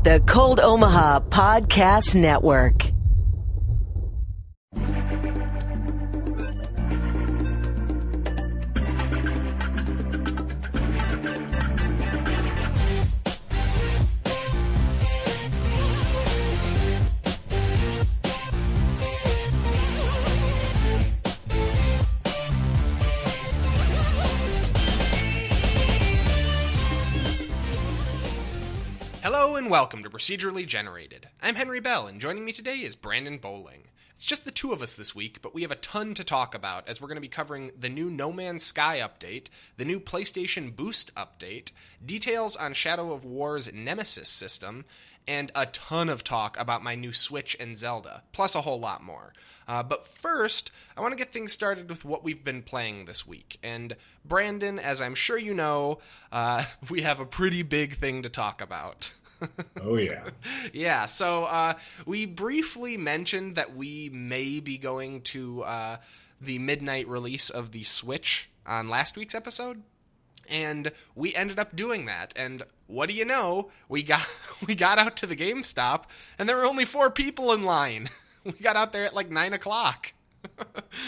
The Cold Omaha Podcast Network. Hello and welcome to Procedurally Generated. I'm Henry Bell, and joining me today is Brandon Bowling. It's just the two of us this week, but we have a ton to talk about as we're going to be covering the new No Man's Sky update, the new PlayStation Boost update, details on Shadow of War's Nemesis system, and a ton of talk about my new Switch and Zelda, plus a whole lot more. But first, I want to get things started with what we've been playing this week. And Brandon, as I'm sure you know, we have a pretty big thing to talk about. Oh, yeah. Yeah, so we briefly mentioned that we may be going to the midnight release of the Switch on last week's episode. And we ended up doing that, and what do you know? We got out to the GameStop, and there were only 4 people in line. We got out there at like 9 o'clock.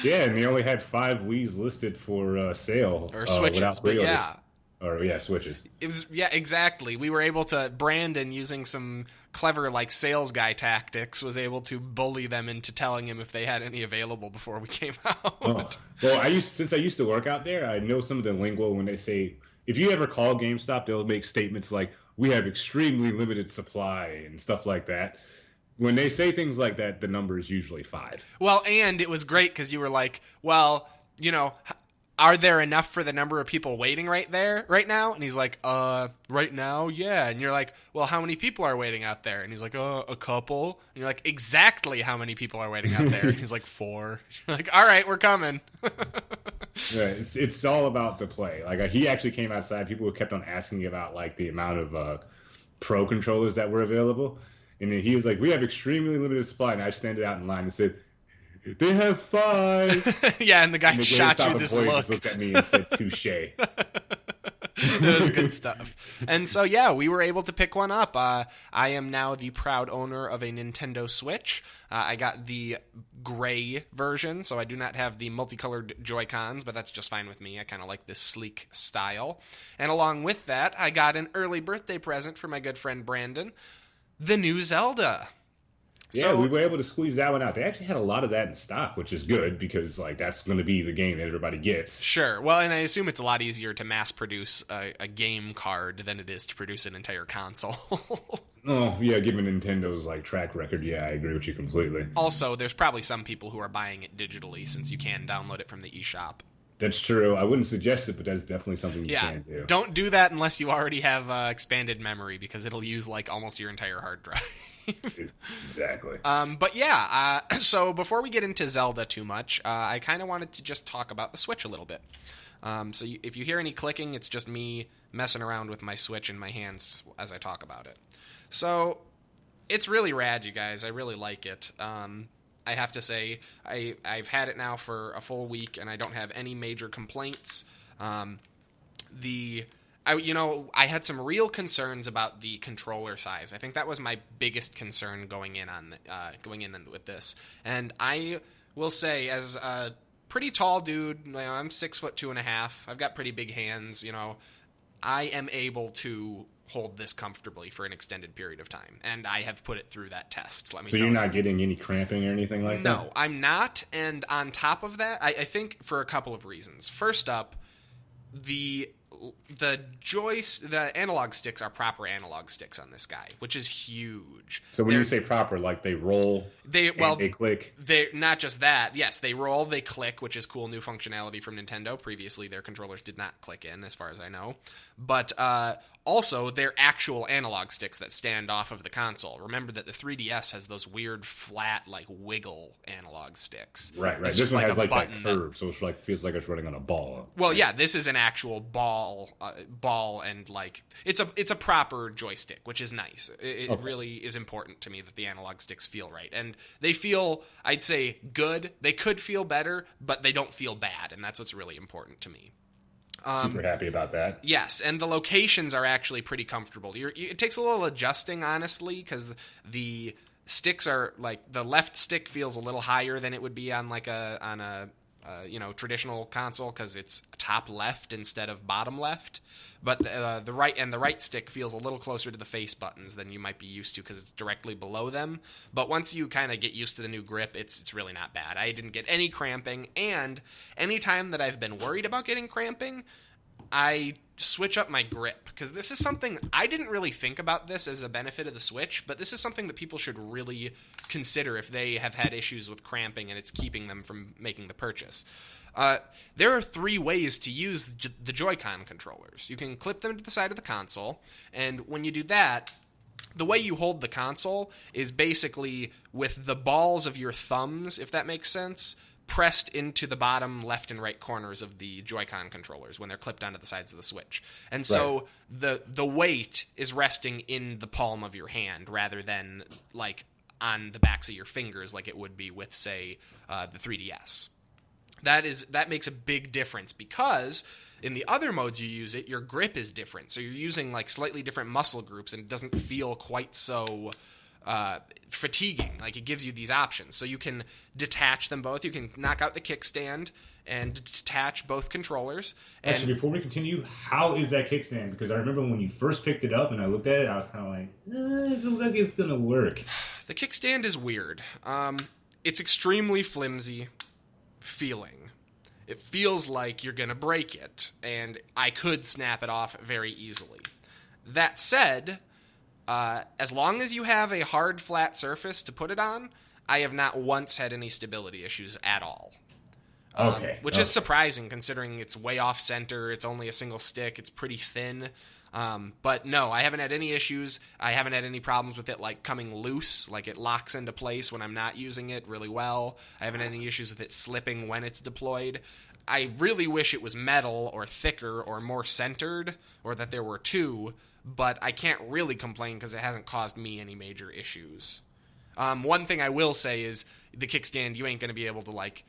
Yeah, and they only had 5 Wii's listed for sale. Or Switches, but yeah. Or, yeah, Switches. It was, yeah, exactly. We were able to, Brandon, using some clever, like, sales guy tactics, was able to bully them into telling him if they had any available before we came out. Oh. Well, since I used to work out there, I know some of the lingo when they say, if you ever call GameStop, they'll make statements like, we have extremely limited supply and stuff like that. When they say things like that, the number is usually 5. Well, and it was great because you were like, well, you know, are there enough for the number of people waiting right now? And he's like, right now, yeah. And you're like, well, how many people are waiting out there? And he's like, a couple. And you're like, exactly how many people are waiting out there? And he's like, 4. You're like, all right, we're coming. Yeah, it's all about the play. Like, he actually came outside. People kept on asking about, like, the amount of Pro controllers that were available. And then he was like, we have extremely limited supply. And I stood out in line and said, they have 5. Yeah, and the guy shot you this look. Looked at me and said, touche. That was good stuff. And so, yeah, we were able to pick one up. I am now the proud owner of a Nintendo Switch. I got the gray version, so I do not have the multicolored Joy-Cons, but that's just fine with me. I kind of like this sleek style. And along with that, I got an early birthday present for my good friend Brandon, the new Zelda. Yeah, so, we were able to squeeze that one out. They actually had a lot of that in stock, which is good because, like, that's going to be the game that everybody gets. Sure. Well, and I assume it's a lot easier to mass produce a game card than it is to produce an entire console. Oh, yeah, given Nintendo's, like, track record, yeah, I agree with you completely. Also, there's probably some people who are buying it digitally since you can download it from the eShop. That's true. I wouldn't suggest it, but that's definitely something you can do. Don't do that unless you already have expanded memory because it'll use, like, almost your entire hard drive. Exactly. But yeah, so before we get into Zelda too much, I kind of wanted to just talk about the Switch a little bit. So if you hear any clicking, it's just me messing around with my Switch in my hands as I talk about it. So it's really rad, you guys. I really like it. I have to say, I've had it now for a full week, and I don't have any major complaints. I had some real concerns about the controller size. I think that was my biggest concern going in with this. And I will say, as a pretty tall dude, I'm 6'2.5". I've got pretty big hands. I am able to hold this comfortably for an extended period of time, and I have put it through that test. So you're not getting any cramping or anything like that? No, I'm not. And on top of that, I think for a couple of reasons. First up, the analog sticks are proper analog sticks on this guy, which is huge. So when you say proper, like they roll, they click? They not just that. Yes, they roll, they click, which is cool new functionality from Nintendo. Previously, their controllers did not click in, as far as I know. But also, they're actual analog sticks that stand off of the console. Remember that the 3DS has those weird, flat, like, wiggle analog sticks. Right. This one has, like, that curve, so it's like feels like it's running on a ball. Well, yeah, this is an actual ball, and, like, it's a proper joystick, which is nice. It really is important to me that the analog sticks feel right. And they feel, I'd say, good. They could feel better, but they don't feel bad, and that's what's really important to me. Super happy about that. Yes, and the locations are actually pretty comfortable. It takes a little adjusting, honestly, because the sticks are like the left stick feels a little higher than it would be on like a traditional console because it's top left instead of bottom left. But the right stick feels a little closer to the face buttons than you might be used to because it's directly below them. But once you kind of get used to the new grip, it's really not bad. I didn't get any cramping, and any time that I've been worried about getting cramping, I switch up my grip, because this is something I didn't really think about this as a benefit of the Switch, but this is something that people should really consider if they have had issues with cramping and it's keeping them from making the purchase. There are 3 ways to use the Joy-Con controllers. You can clip them to the side of the console, and when you do that, the way you hold the console is basically with the balls of your thumbs, if that makes sense, pressed into the bottom left and right corners of the Joy-Con controllers when they're clipped onto the sides of the Switch. And so the weight is resting in the palm of your hand rather than like on the backs of your fingers like it would be with, say, the 3DS. That makes a big difference because in the other modes you use it, your grip is different. So you're using like slightly different muscle groups and it doesn't feel quite so fatiguing. Like, it gives you these options. So you can detach them both. You can knock out the kickstand and detach both controllers. And actually, before we continue, how is that kickstand? Because I remember when you first picked it up and I looked at it, I was kind of like, it doesn't look like it's going to work. The kickstand is weird. It's extremely flimsy feeling. It feels like you're going to break it, and I could snap it off very easily. That said, as long as you have a hard, flat surface to put it on, I have not once had any stability issues at all. Which is surprising considering it's way off center, it's only a single stick, it's pretty thin. But no, I haven't had any issues. I haven't had any problems with it like coming loose, like it locks into place when I'm not using it really well. I haven't had any issues with it slipping when it's deployed. I really wish it was metal or thicker or more centered, or that there were 2, but I can't really complain because it hasn't caused me any major issues. One thing I will say is the kickstand, you ain't going to be able to like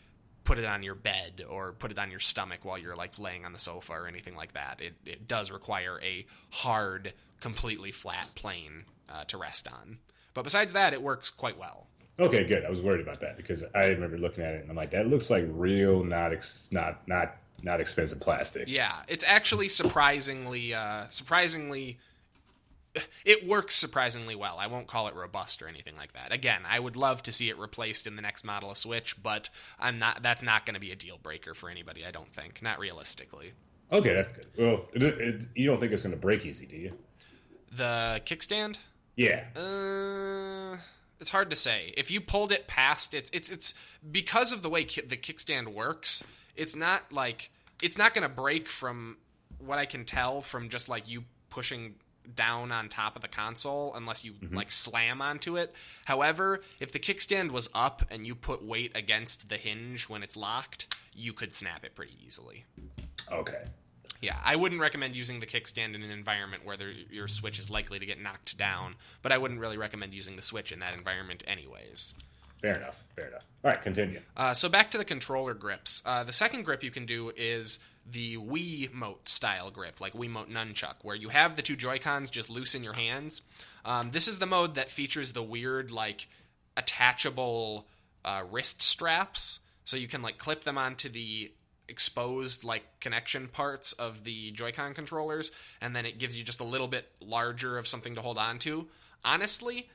put it on your bed or put it on your stomach while you're like laying on the sofa or anything like that. It does require a hard, completely flat plane to rest on. But besides that, it works quite well. Okay, good. I was worried about that because I remember looking at it and I'm like, that looks like real, not expensive plastic. Yeah, it's actually surprisingly, it works surprisingly well. I won't call it robust or anything like that. Again, I would love to see it replaced in the next model of Switch, but that's not going to be a deal breaker for anybody, I don't think. Not realistically. Okay, that's good. Well, you don't think it's going to break easy, do you? The kickstand? Yeah. It's hard to say. If you pulled it past, it's because of the way the kickstand works. It's not going to break from what I can tell from just like you pushing down on top of the console unless you like slam onto it. However, if the kickstand was up and you put weight against the hinge when it's locked, you could snap it pretty easily. Okay. Yeah, I wouldn't recommend using the kickstand in an environment where your Switch is likely to get knocked down, but I wouldn't really recommend using the Switch in that environment anyways. Fair enough. All right, continue. So back to the controller grips. The second grip you can do is the Wiimote style grip, like Wiimote Nunchuck, where you have the 2 Joy-Cons just loose in your hands. This is the mode that features the weird, like, attachable wrist straps, so you can, like, clip them onto the exposed like connection parts of the Joy-Con controllers, and then it gives you just a little bit larger of something to hold on to. Honestly,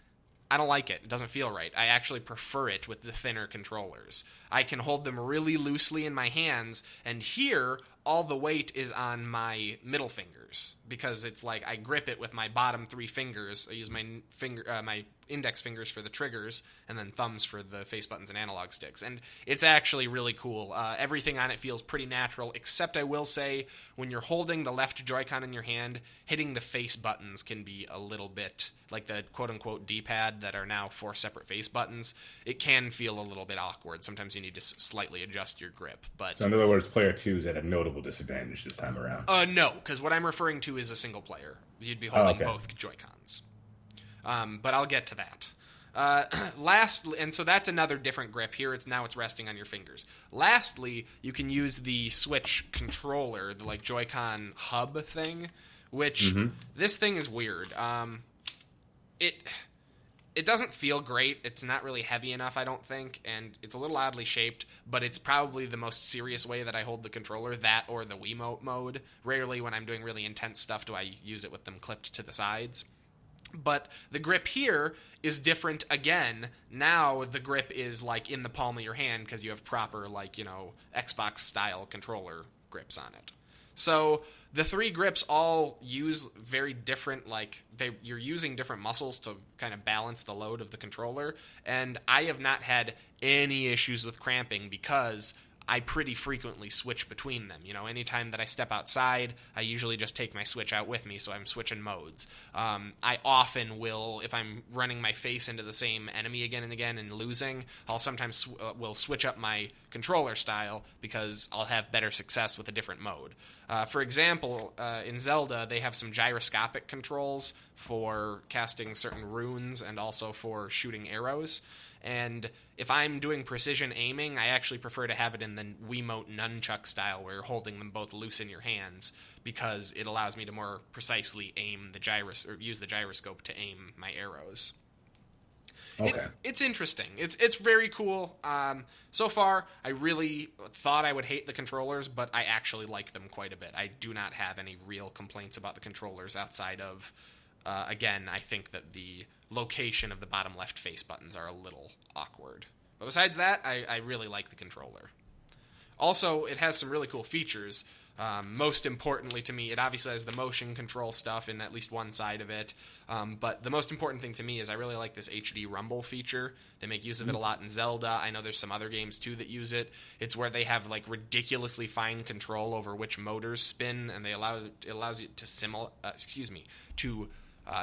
I don't like it. It doesn't feel right. I actually prefer it with the thinner controllers. I can hold them really loosely in my hands, and here all the weight is on my middle fingers because it's like I grip it with my bottom 3 fingers. I use my index fingers for the triggers and then thumbs for the face buttons and analog sticks, and it's actually really cool. Everything on it feels pretty natural, except I will say when you're holding the left Joy-Con in your hand, hitting the face buttons can be a little bit like the quote-unquote D-pad that are now 4 separate face buttons. It can feel a little bit awkward. Sometimes you need to slightly adjust your grip. But so in other words, player 2 is at a notable disadvantage this time around. No, because what I'm referring to is a single player. You'd be holding both Joy-Cons. But I'll get to that. Lastly, and so that's another different grip. Here, it's resting on your fingers. Lastly, you can use the Switch controller, the like Joy-Con hub thing, which this thing is weird. It doesn't feel great. It's not really heavy enough, I don't think, and it's a little oddly shaped, but it's probably the most serious way that I hold the controller, that or the Wiimote mode. Rarely when I'm doing really intense stuff do I use it with them clipped to the sides. But the grip here is different again. Now the grip is like in the palm of your hand because you have proper, like, Xbox-style controller grips on it. So the three grips all use very different, you're using different muscles to kind of balance the load of the controller, and I have not had any issues with cramping because I pretty frequently switch between them. Anytime that I step outside, I usually just take my Switch out with me, so I'm switching modes. I often will, if I'm running my face into the same enemy again and again and losing, I'll sometimes will switch up my controller style because I'll have better success with a different mode. For example, in Zelda, they have some gyroscopic controls for casting certain runes and also for shooting arrows. And if I'm doing precision aiming, I actually prefer to have it in the Wiimote nunchuck style where you're holding them both loose in your hands because it allows me to more precisely aim or use the gyroscope to aim my arrows. Okay. It's interesting. It's very cool. So far, I really thought I would hate the controllers, but I actually like them quite a bit. I do not have any real complaints about the controllers outside of, again, I think that the location of the bottom left face buttons are a little awkward. But besides that, I really like the controller. Also, it has some really cool features. Most importantly to me, it obviously has the motion control stuff in at least one side of it. But the most important thing to me is I really like this HD rumble feature. They make use of it a lot in Zelda. I know there's some other games too that use it. It's where they have like ridiculously fine control over which motors spin, and it allows you to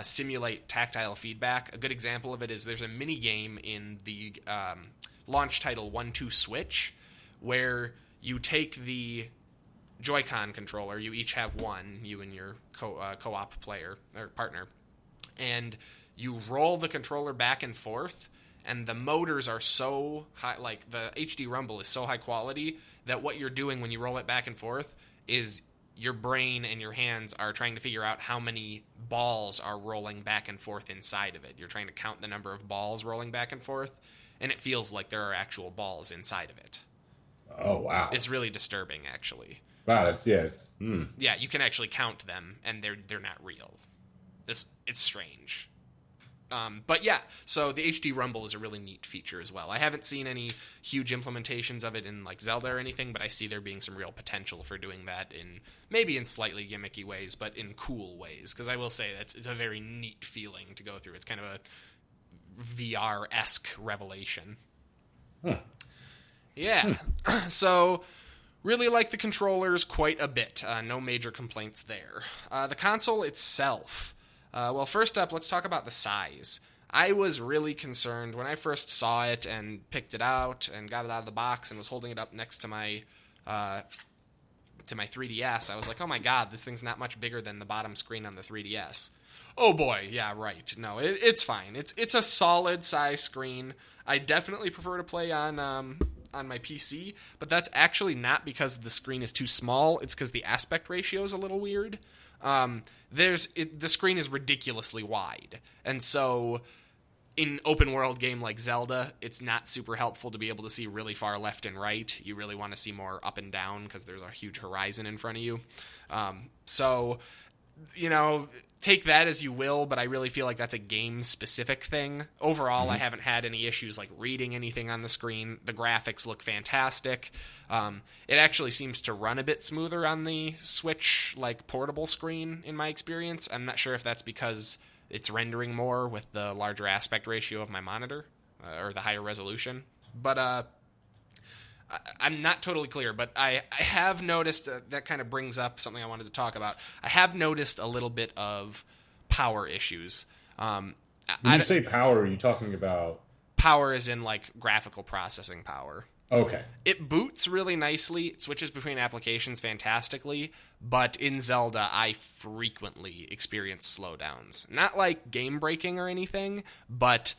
simulate tactile feedback. A good example of it is there's a mini game in the launch title 1-2 Switch where you take the Joy-Con controller, you each have one, you and your co-op player or partner, and you roll the controller back and forth, and the motors are so high, like the HD rumble is so high quality that what you're doing when you roll it back and forth is your brain and your hands are trying to figure out how many balls are rolling back and forth inside of it. You're trying to count the number of balls rolling back and forth, and it feels like there are actual balls inside of it. Oh, wow. It's really disturbing, actually. Wow, that's, yes. Yeah, you can actually count them, and they're not real. It's strange. But yeah, so the HD rumble is a really neat feature as well. I haven't seen any huge implementations of it in like Zelda or anything, but I see there being some real potential for doing that maybe in slightly gimmicky ways, but in cool ways. Because I will say it's a very neat feeling to go through. It's kind of a VR-esque revelation. Yeah. So really like the controllers quite a bit. No major complaints there. The console itself. Well, first up, let's talk about the size. I was really concerned when I first saw it and picked it out and got it out of the box and was holding it up next to my 3DS. I was like, oh my god, this thing's not much bigger than the bottom screen on the 3DS. Oh boy, yeah, right. No, it's fine. It's a solid size screen. I definitely prefer to play on my PC, but that's actually not because the screen is too small. It's because the aspect ratio is a little weird. The screen is ridiculously wide, and so in open world game like Zelda, it's not super helpful to be able to see really far left and right. You really want to see more up and down because there's a huge horizon in front of you. So take that as you will, but I really feel like that's a game-specific thing. Overall, I haven't had any issues like reading anything on the screen. The graphics look fantastic. It actually seems to run a bit smoother on the Switch, like, portable screen, in my experience. I'm not sure if that's because it's rendering more with the larger aspect ratio of my monitor, or the higher resolution. But I'm not totally clear, but I have noticed that kind of brings up something I wanted to talk about. I have noticed a little bit of power issues. When you say power, are you talking about? Power is in like graphical processing power. Okay. It boots really nicely. It switches between applications fantastically, but in Zelda, I frequently experience slowdowns. Not like game breaking or anything, but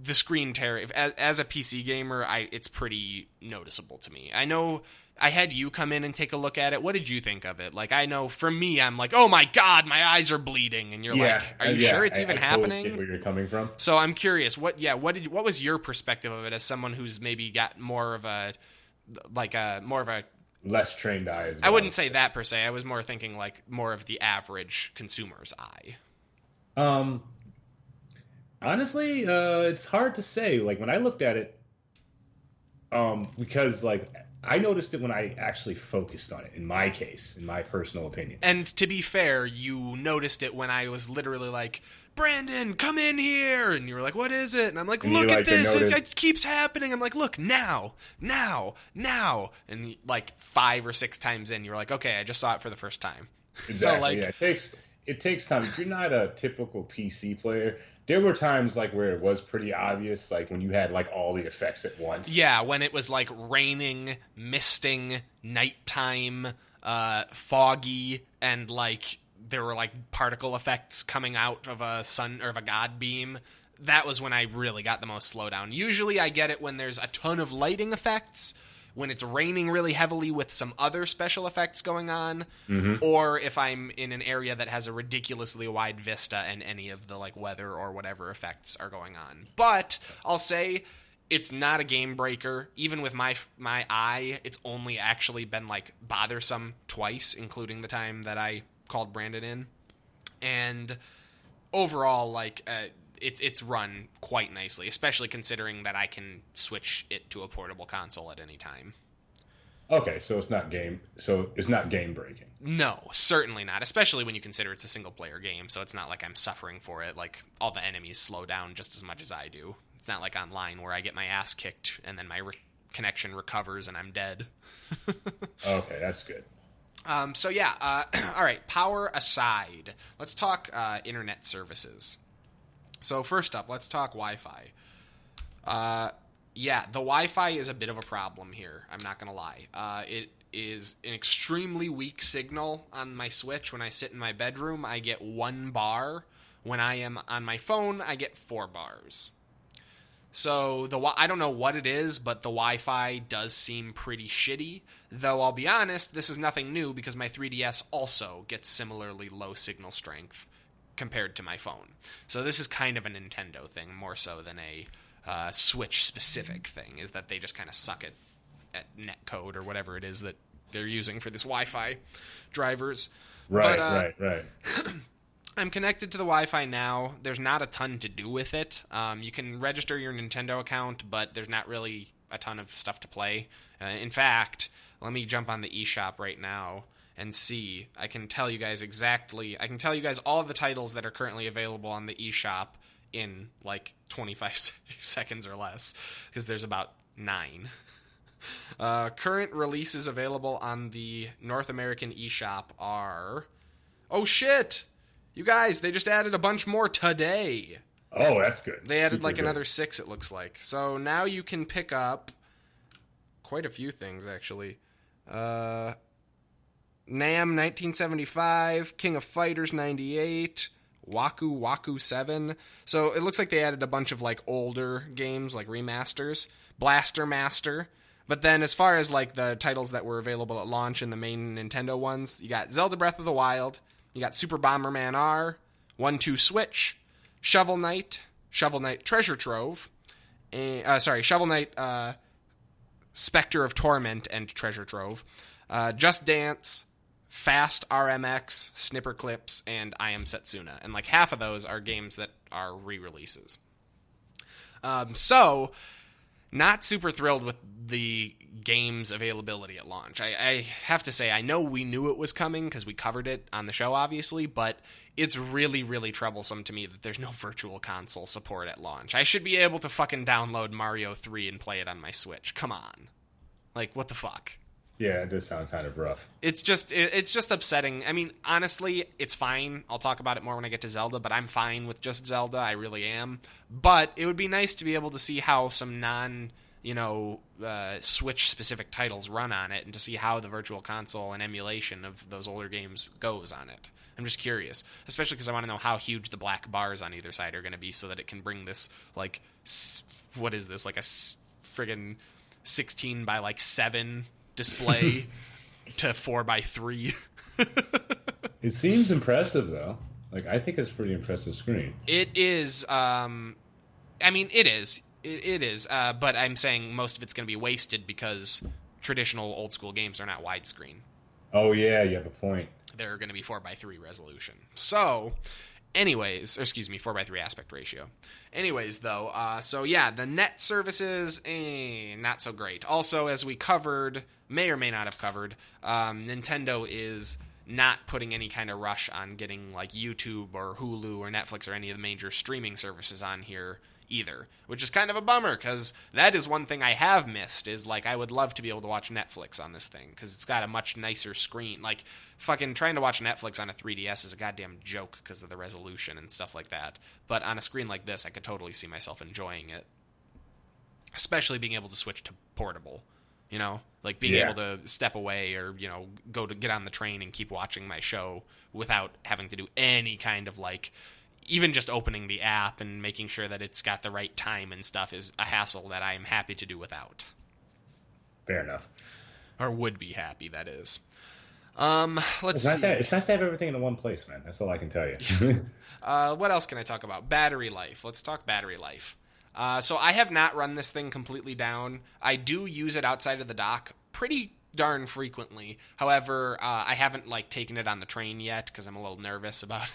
the screen tear, as a PC gamer, it's pretty noticeable to me. I know I had you come in and take a look at it. What did you think of it? Like, I know for me, I'm like, oh my God, my eyes are bleeding. And you're like, are you sure it's even happening? Get where you're coming from. So I'm curious, what was your perspective of it as someone who's maybe got more of a less trained eye as well. I wouldn't say that per se. I was more thinking like more of the average consumer's eye. Honestly, it's hard to say. Like, when I looked at it, because like I noticed it when I actually focused on it, in my case, in my personal opinion. And to be fair, you noticed it when I was literally like, Brandon, come in here. And you were like, what is it? And I'm like, look at this. It keeps happening. I'm like, look, now. And like 5 or 6 times in, you were like, okay, I just saw it for the first time. Exactly. So like, yeah, it takes time. If you're not a typical PC player, there were times like where it was pretty obvious, like when you had like all the effects at once. Yeah, when it was like raining, misting, nighttime, foggy, and like there were like particle effects coming out of a sun or of a god beam. That was when I really got the most slowdown. Usually I get it when there's a ton of lighting effects, when it's raining really heavily with some other special effects going on, or if I'm in an area that has a ridiculously wide vista and any of the like weather or whatever effects are going on. But I'll say it's not a game breaker. Even with my eye, it's only actually been like bothersome twice, including the time that I called Brandon in. And overall, like it's run quite nicely, especially considering that I can switch it to a portable console at any time. Okay, so it's not game breaking. No, certainly not, especially when you consider it's a single player game, so it's not like I'm suffering for it. Like, all the enemies slow down just as much as I do. It's not like online where I get my ass kicked and then my connection recovers and I'm dead. Okay, that's good. So yeah, all right, power aside, let's talk internet services. So first up, let's talk Wi-Fi. Yeah, the Wi-Fi is a bit of a problem here, I'm not going to lie. It is an extremely weak signal on my Switch. When I sit in my bedroom, I get 1 bar. When I am on my phone, I get 4 bars. So I don't know what it is, but the Wi-Fi does seem pretty shitty. Though I'll be honest, this is nothing new because my 3DS also gets similarly low signal strength compared to my phone. So this is kind of a Nintendo thing more so than a Switch-specific thing, is that they just kind of suck at netcode or whatever it is that they're using for this Wi-Fi drivers. Right. I'm connected to the Wi-Fi now. There's not a ton to do with it. You can register your Nintendo account, but there's not really a ton of stuff to play. In fact, let me jump on the eShop right now and see. I can tell you guys all of the titles that are currently available on the eShop in like 25 seconds or less, because there's about 9. Current releases available on the North American eShop are... Oh shit! You guys, they just added a bunch more today. Oh, that's good. They added another 6, it looks like. So now you can pick up quite a few things, actually. Nam 1975, King of Fighters 98, Waku Waku 7. So it looks like they added a bunch of like older games, like remasters. Blaster Master. But then as far as like the titles that were available at launch in the main Nintendo ones, you got Zelda Breath of the Wild, you got Super Bomberman R, 1-2 Switch, Shovel Knight Treasure Trove, Shovel Knight Spectre of Torment and Treasure Trove, Just Dance, Fast RMX, Snipper Clips, and I Am Setsuna. And like half of those are games that are re-releases. So, not super thrilled with the game's availability at launch. I have to say, I know we knew it was coming because we covered it on the show, obviously, but it's really, really troublesome to me that there's no virtual console support at launch. I should be able to fucking download Mario 3 and play it on my Switch. Come on. Like, what the fuck? Yeah, it does sound kind of rough. It's just upsetting. I mean, honestly, it's fine. I'll talk about it more when I get to Zelda, but I'm fine with just Zelda. I really am. But it would be nice to be able to see how some Switch-specific titles run on it and to see how the Virtual Console and emulation of those older games goes on it. I'm just curious, especially because I want to know how huge the black bars on either side are going to be so that it can bring this, like, what is this, like a friggin' 16 by, like, 7 display to 4 by 3. It seems impressive, though. Like, I think it's a pretty impressive screen. It is. It is. It is. But I'm saying most of it's going to be wasted because traditional old school games are not widescreen. Oh, yeah, you have a point. They're going to be 4 by 3 resolution. So, anyways, 4 by 3 aspect ratio. Anyways, though, the net services, not so great. Also, as we covered, may or may not have covered, Nintendo is not putting any kind of rush on getting like YouTube or Hulu or Netflix or any of the major streaming services on here either, which is kind of a bummer because that is one thing I have missed is like I would love to be able to watch Netflix on this thing because it's got a much nicer screen. Like fucking trying to watch Netflix on a 3DS is a goddamn joke because of the resolution and stuff like that. But on a screen like this, I could totally see myself enjoying it, especially being able to switch to portable. Like being able to step away or, go to get on the train and keep watching my show without having to do any kind of like, even just opening the app and making sure that it's got the right time and stuff is a hassle that I am happy to do without. Fair enough. Or would be happy, that is. It's nice to have everything in one place, man. That's all I can tell you. What else can I talk about? Battery life. Let's talk battery life. So I have not run this thing completely down. I do use it outside of the dock pretty darn frequently. However, I haven't like taken it on the train yet because I'm a little nervous about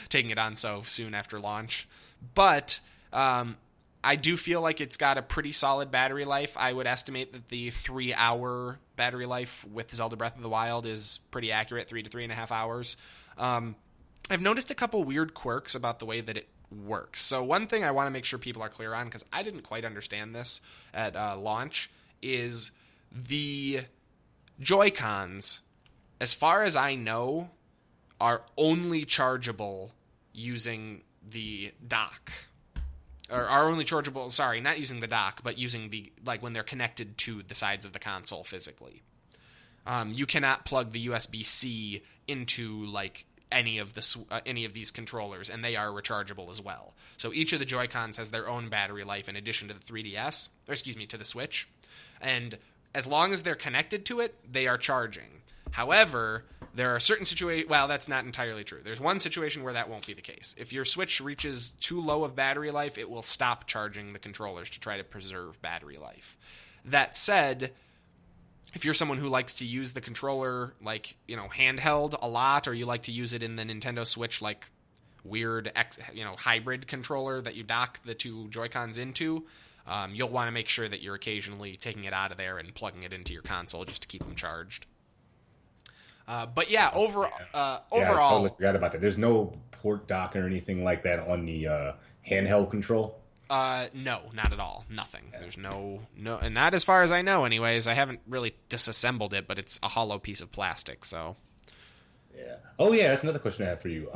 taking it on so soon after launch. But I do feel like it's got a pretty solid battery life. I would estimate that the 3-hour battery life with Zelda Breath of the Wild is pretty accurate, 3 to 3.5 hours. I've noticed a couple weird quirks about the way that it works. So one thing I want to make sure people are clear on, because I didn't quite understand this at launch, is the Joy-Cons, as far as I know, are only chargeable using the dock. Or are only chargeable, sorry, not using the dock, but using the, like when they're connected to the sides of the console physically. You cannot plug the USB-C into like any of these controllers, and they are rechargeable as well. So each of the Joy-Cons has their own battery life in addition to the 3DS, to the Switch. And as long as they're connected to it, they are charging. However, there are certain situations... Well, that's not entirely true. There's one situation where that won't be the case. If your Switch reaches too low of battery life, it will stop charging the controllers to try to preserve battery life. That said, if you're someone who likes to use the controller, like, handheld a lot, or you like to use it in the Nintendo Switch, like, weird, hybrid controller that you dock the two Joy-Cons into, you'll want to make sure that you're occasionally taking it out of there and plugging it into your console just to keep them charged. But yeah, overall, I totally forgot about that. There's no port dock or anything like that on the handheld control. No, not at all. Nothing. Yeah. There's no, and not as far as I know. Anyways, I haven't really disassembled it, but it's a hollow piece of plastic. So. Yeah. Oh yeah, that's another question I have for you.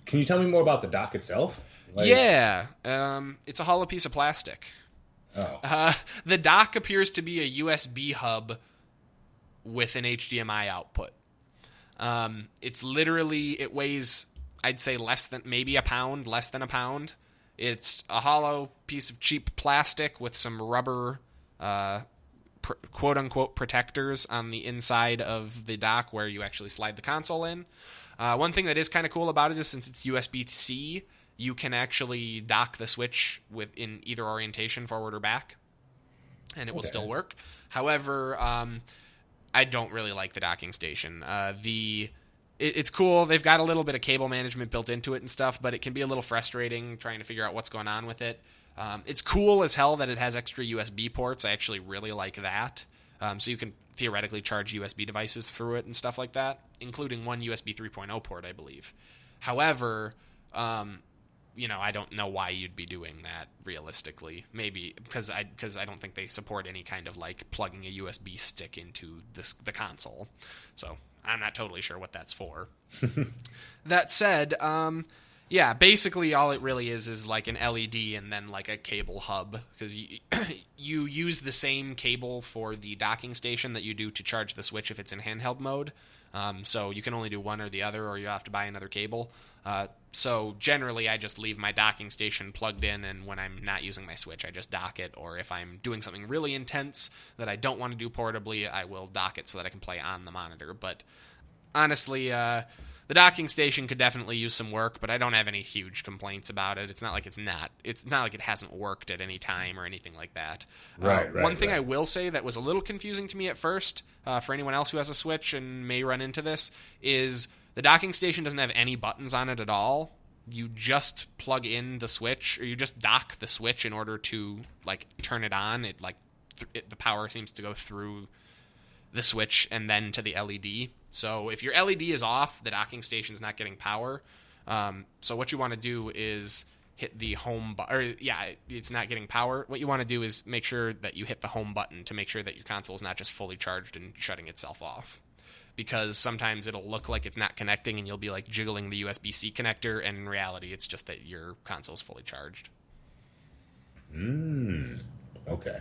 Can you tell me more about the dock itself? Yeah. It's a hollow piece of plastic. Oh. The dock appears to be a USB hub with an HDMI output. It weighs, I'd say less than a pound. It's a hollow piece of cheap plastic with some rubber, quote-unquote protectors on the inside of the dock where you actually slide the console in. One thing that is kind of cool about it is since it's USB-C, you can actually dock the Switch in either orientation, forward or back, and it will still work. However, I don't really like the docking station. It's cool. They've got a little bit of cable management built into it and stuff, but it can be a little frustrating trying to figure out what's going on with it. It's cool as hell that it has extra USB ports. I actually really like that. So you can theoretically charge USB devices through it and stuff like that, including one USB 3.0 port, I believe. However, I don't know why you'd be doing that realistically. Maybe because I don't think they support any kind of like plugging a USB stick into the console. So I'm not totally sure what that's for. That said, Yeah, basically all it really is like an LED and then like a cable hub, because you use the same cable for the docking station that you do to charge the Switch if it's in handheld mode. So you can only do one or the other, or you have to buy another cable. So generally I just leave my docking station plugged in, and when I'm not using my Switch, I just dock it. Or if I'm doing something really intense that I don't want to do portably, I will dock it so that I can play on the monitor. But honestly, the docking station could definitely use some work, but I don't have any huge complaints about it. It's not like it's not like it hasn't worked at any time or anything like that. One thing I will say that was a little confusing to me at first, for anyone else who has a Switch and may run into this, is the docking station doesn't have any buttons on it at all. You just plug in the Switch, or you just dock the Switch in order to like turn it on. The power seems to go through the Switch and then to the LED. So if your LED is off, the docking station's not getting power. So what you want to do is hit the home button. It's not getting power. What you want to do is make sure that you hit the home button to make sure that your console is not just fully charged and shutting itself off. Because sometimes it'll look like it's not connecting and you'll be like jiggling the USB-C connector, and in reality it's just that your console's fully charged. Okay.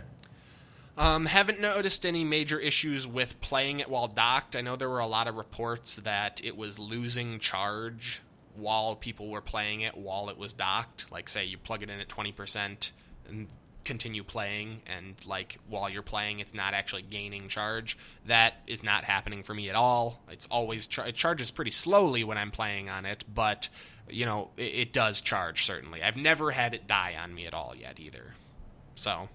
Haven't noticed any major issues with playing it while docked. I know there were a lot of reports that it was losing charge while people were playing it while it was docked. Like, say you plug it in at 20% and continue playing, and like while you're playing it's not actually gaining charge. That is not happening for me at all. It's always it charges pretty slowly when I'm playing on it, but it does charge, certainly. I've never had it die on me at all yet either. So...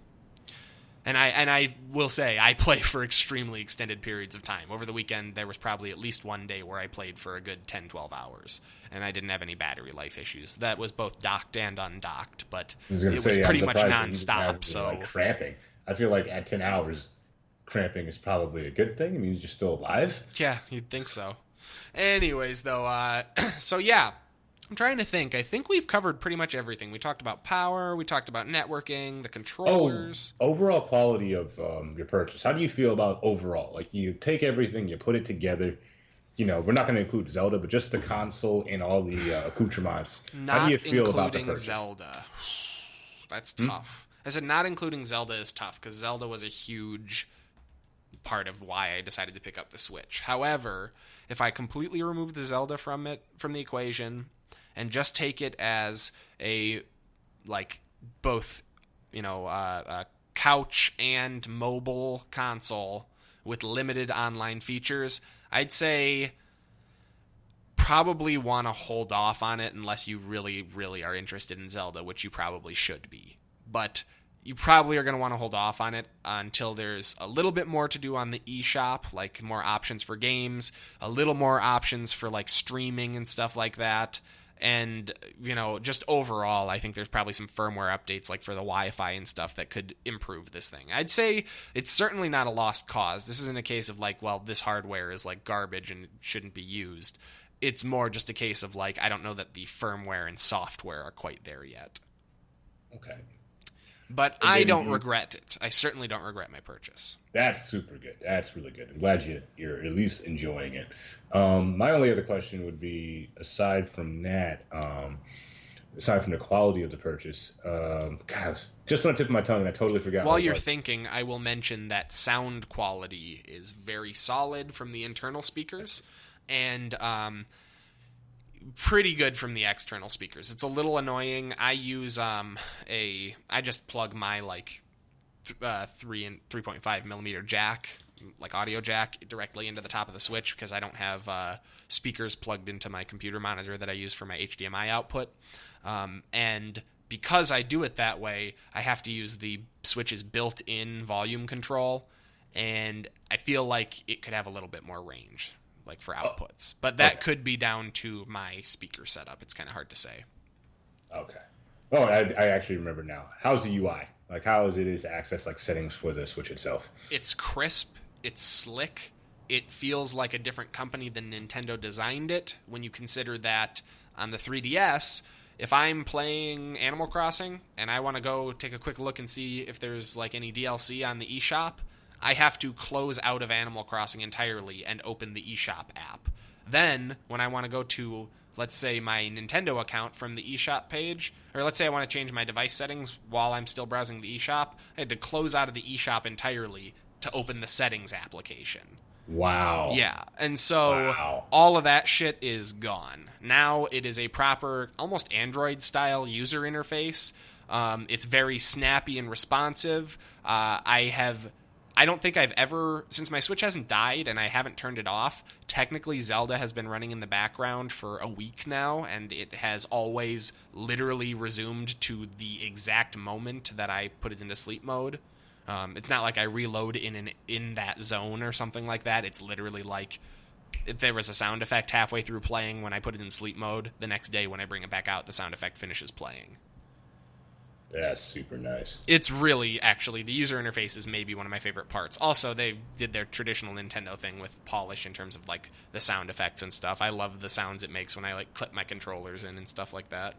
And I will say, I play for extremely extended periods of time. Over the weekend, there was probably at least one day where I played for a good 10, 12 hours, and I didn't have any battery life issues. That was both docked and undocked, but it was pretty much nonstop. So like cramping. I feel like at 10 hours, cramping is probably a good thing. I mean, you're still alive. Yeah, you'd think so. Anyways, though, so yeah. I'm trying to think. I think we've covered pretty much everything. We talked about power. We talked about networking, the controllers. Overall quality of your purchase. How do you feel about overall? Like, you take everything, you put it together. We're not going to include Zelda, but just the console and all the accoutrements. How do you feel about the purchase? Zelda. That's tough. I said not including Zelda is tough, because Zelda was a huge part of why I decided to pick up the Switch. However, if I completely remove the Zelda from the equation, and just take it as a, like, both, a couch and mobile console with limited online features, I'd say probably want to hold off on it unless you really, really are interested in Zelda, which you probably should be. But you probably are going to want to hold off on it until there's a little bit more to do on the eShop, like more options for games, a little more options for, like, streaming and stuff like that. And, just overall, I think there's probably some firmware updates, like for the Wi-Fi and stuff, that could improve this thing. I'd say it's certainly not a lost cause. This isn't a case of like, well, this hardware is like garbage and shouldn't be used. It's more just a case of like, I don't know that the firmware and software are quite there yet. Okay. But I don't regret it. I certainly don't regret my purchase. That's super good. That's really good. I'm glad you're at least enjoying it. My only other question would be, aside from that, aside from the quality of the purchase, gosh, just on the tip of my tongue, I totally forgot. While you're thinking, I will mention that sound quality is very solid from the internal speakers, and pretty good from the external speakers. It's a little annoying. I use I just plug my like 3.5 millimeter jack, like audio jack, directly into the top of the Switch, because I don't have speakers plugged into my computer monitor that I use for my HDMI output. And because I do it that way, I have to use the Switch's built-in volume control, and I feel like it could have a little bit more range, like for outputs. But that could be down to my speaker setup. It's kind of hard to say. Okay. Oh, I actually remember now. How's the UI? Like, how is it to access like settings for the Switch itself? It's crisp. It's slick. It feels like a different company than Nintendo designed it. When you consider that on the 3DS, if I'm playing Animal Crossing and I want to go take a quick look and see if there's like any DLC on the eShop, I have to close out of Animal Crossing entirely and open the eShop app. Then, when I want to go to let's say, my Nintendo account from the eShop page, or let's say I want to change my device settings while I'm still browsing the eShop, I had to close out of the eShop entirely to open the settings application. Wow. Yeah, and so all of that shit is gone. Now it is a proper, almost Android-style user interface. It's very snappy and responsive. I don't think I've ever, since my Switch hasn't died and I haven't turned it off, technically Zelda has been running in the background for a week now, and it has always literally resumed to the exact moment that I put it into sleep mode. It's not like I reload in that zone or something like that. It's literally like if there was a sound effect halfway through playing when I put it in sleep mode, the next day when I bring it back out, the sound effect finishes playing. That's super nice. It's really, actually, the user interface is maybe one of my favorite parts. Also, they did their traditional Nintendo thing with polish in terms of, like, the sound effects and stuff. I love the sounds it makes when I, like, clip my controllers in and stuff like that.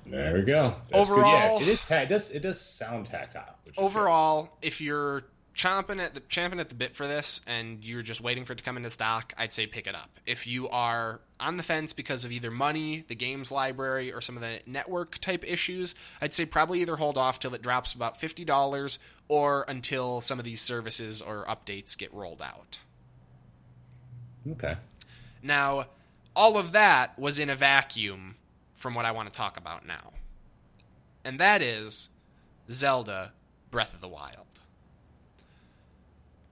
There we go. That's overall, good. Yeah, it does sound tactile. Overall, if you're champing at the bit for this and you're just waiting for it to come into stock, I'd say pick it up. If you are on the fence because of either money, the games library, or some of the network type issues, I'd say probably either hold off till it drops about $50 or until some of these services or updates get rolled out. Okay. Now, all of that was in a vacuum from what I want to talk about now. And that is Zelda Breath of the Wild.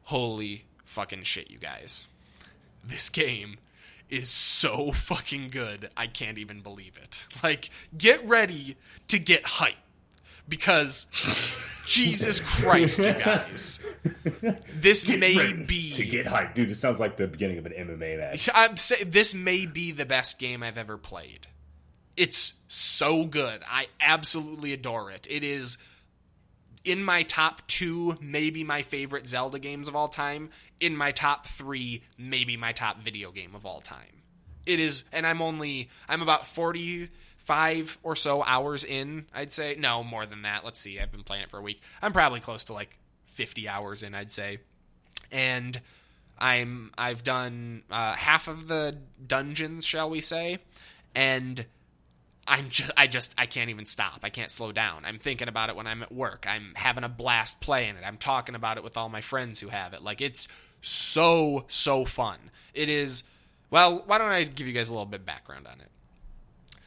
Holy fucking shit, you guys. This game is so fucking good, I can't even believe it. Like, get ready to get hype. Because, Jesus Christ, you guys. This may be... To get hype. Dude, this sounds like the beginning of an MMA match. I'm saying this may be the best game I've ever played. It's so good. I absolutely adore it. It is in my top 2, maybe my favorite Zelda games of all time. In my top 3, maybe my top video game of all time. It is, and I'm about 45 or so hours in, I'd say. No, more than that. Let's see. I've been playing it for a week. I'm probably close to like 50 hours in, I'd say. And I've done half of the dungeons, shall we say, and I can't even stop. I can't slow down. I'm thinking about it when I'm at work. I'm having a blast playing it. I'm talking about it with all my friends who have it. Like, it's so, so fun. It is, well, why don't I give you guys a little bit of background on it?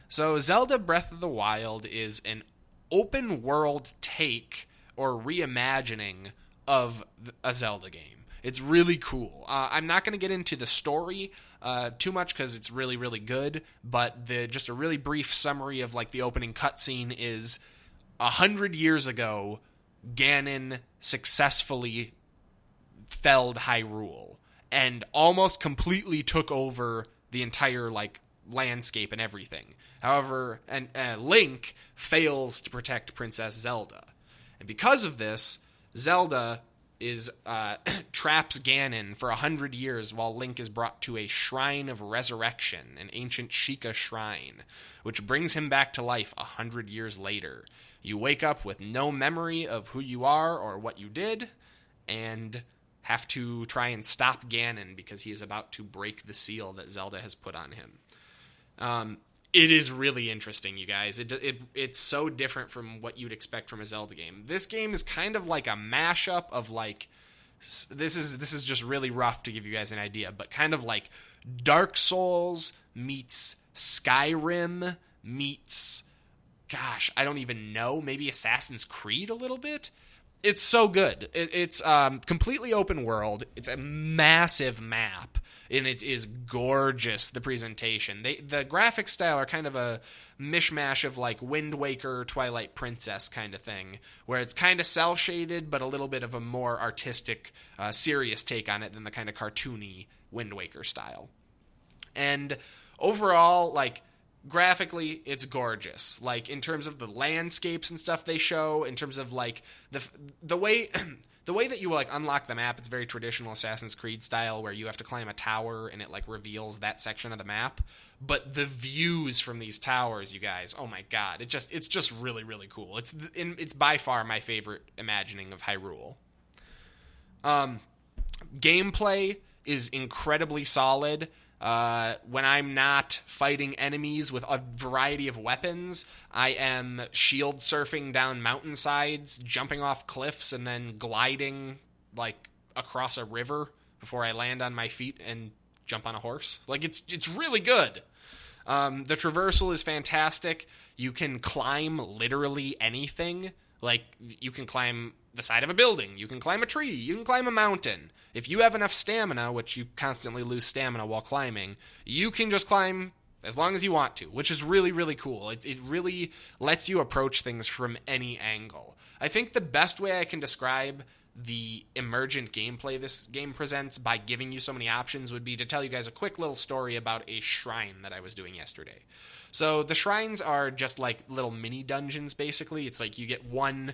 So, Zelda Breath of the Wild is an open world take or reimagining of a Zelda game. It's really cool. I'm not going to get into the story too much because it's really, really good, but just a really brief summary of like the opening cutscene is 100 years ago, Ganon successfully felled Hyrule and almost completely took over the entire like landscape and everything. However, Link fails to protect Princess Zelda. And because of this, Zelda traps Ganon for 100 years while Link is brought to a Shrine of Resurrection, an ancient Sheikah shrine, which brings him back to life 100 years later. You wake up with no memory of who you are or what you did, and have to try and stop Ganon because he is about to break the seal that Zelda has put on him. It is really interesting, you guys. It's so different from what you'd expect from a Zelda game. This game is kind of like a mashup of like, this is just really rough to give you guys an idea, but kind of like Dark Souls meets Skyrim meets, gosh, I don't even know, maybe Assassin's Creed a little bit. It's so good. It's completely open world. It's a massive map. And it is gorgeous, the presentation. The graphic style are kind of a mishmash of like Wind Waker, Twilight Princess kind of thing, where it's kind of cel-shaded, but a little bit of a more artistic, serious take on it than the kind of cartoony Wind Waker style. And overall, like, graphically, it's gorgeous. Like, in terms of the landscapes and stuff they show, in terms of like the way the way that you like unlock the map, it's very traditional Assassin's Creed style, where you have to climb a tower and it like reveals that section of the map. But the views from these towers, you guys, oh my god, it's just really, really cool. It's by far my favorite imagining of Hyrule. Gameplay is incredibly solid. When I'm not fighting enemies with a variety of weapons, I am shield surfing down mountainsides, jumping off cliffs, and then gliding like across a river before I land on my feet and jump on a horse. Like it's really good. The traversal is fantastic. You can climb literally anything. Like, you can climb the side of a building. You can climb a tree. You can climb a mountain. If you have enough stamina, which you constantly lose stamina while climbing, you can just climb as long as you want to, which is really, really cool. It really lets you approach things from any angle. I think the best way I can describe the emergent gameplay this game presents by giving you so many options would be to tell you guys a quick little story about a shrine that I was doing yesterday. So the shrines are just like little mini dungeons, basically. It's like you get one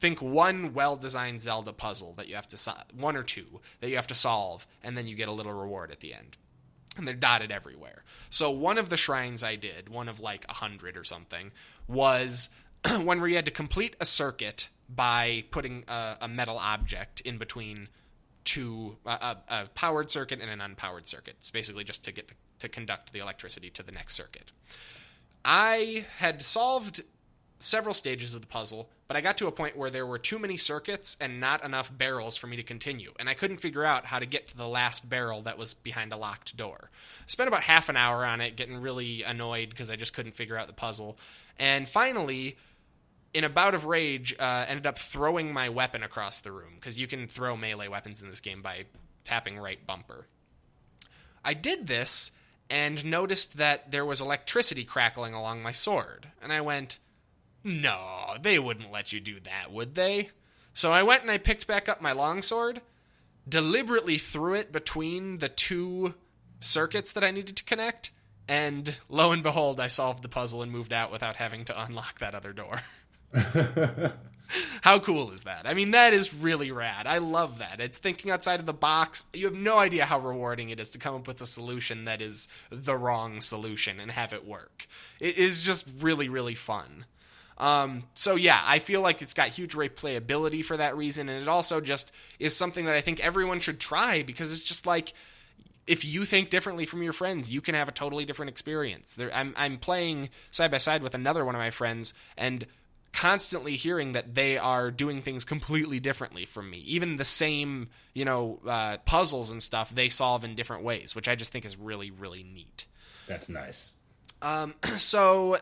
well-designed Zelda puzzle that you have to one or two that you have to solve, and then you get a little reward at the end. And they're dotted everywhere. So one of the shrines I did, one of like 100 or something, was one where you had to complete a circuit by putting a metal object in between a powered circuit and an unpowered circuit. It's basically just to conduct the electricity to the next circuit. I had solved several stages of the puzzle, but I got to a point where there were too many circuits and not enough barrels for me to continue, and I couldn't figure out how to get to the last barrel that was behind a locked door. I spent about half an hour on it, getting really annoyed because I just couldn't figure out the puzzle, and finally, in a bout of rage, ended up throwing my weapon across the room, because you can throw melee weapons in this game by tapping right bumper. I did this and noticed that there was electricity crackling along my sword. And I went, no, they wouldn't let you do that, would they? So I went and I picked back up my longsword, deliberately threw it between the two circuits that I needed to connect, and lo and behold, I solved the puzzle and moved out without having to unlock that other door. How cool is that? I mean, that is really rad. I love that. It's thinking outside of the box. You have no idea how rewarding it is to come up with a solution that is the wrong solution and have it work. It is just really, really fun. So yeah, I feel like it's got huge replayability for that reason, and it also just is something that I think everyone should try, because it's just like, if you think differently from your friends, you can have a totally different experience. I'm playing side by side with another one of my friends, and constantly hearing that they are doing things completely differently from me. Even the same, puzzles and stuff, they solve in different ways, which I just think is really, really neat. That's nice. So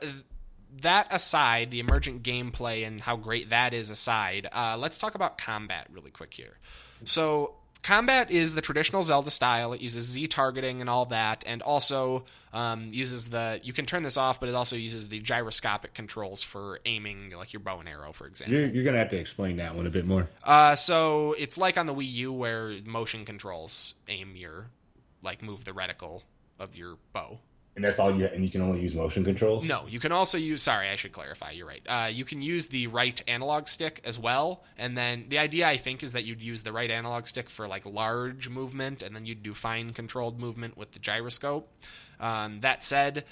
that aside, the emergent gameplay and how great that is aside, let's talk about combat really quick here. So combat is the traditional Zelda style. It uses Z targeting and all that, and also uses you can turn this off, but it also uses the gyroscopic controls for aiming, like your bow and arrow, for example. You're going to have to explain that one a bit more. So it's like on the Wii U where motion controls move the reticle of your bow. And that's all and you can only use motion controls? No, you can also use, sorry, I should clarify, you're right. You can use the right analog stick as well, and then the idea, I think, is that you'd use the right analog stick for like large movement, and then you'd do fine controlled movement with the gyroscope. That said,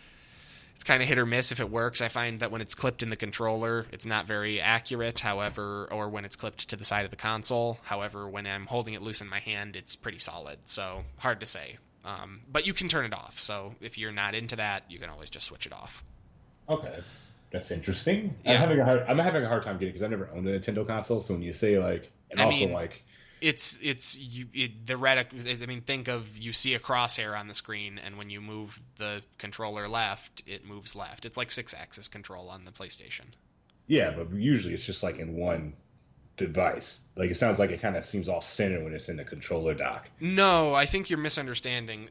it's kind of hit or miss if it works. I find that when it's clipped in the controller, it's not very accurate, or when it's clipped to the side of the console. However, when I'm holding it loose in my hand, it's pretty solid, so hard to say. But you can turn it off, so if you're not into that, you can always just switch it off. Okay, that's interesting. Yeah. I'm having a hard time getting it because I've never owned a Nintendo console. So when you say think of, you see a crosshair on the screen, and when you move the controller left, it moves left. It's like 6-axis control on the PlayStation. Yeah, but usually it's just like in one device. Like, it sounds like it kind of seems off center when it's in the controller dock. No, I think you're misunderstanding.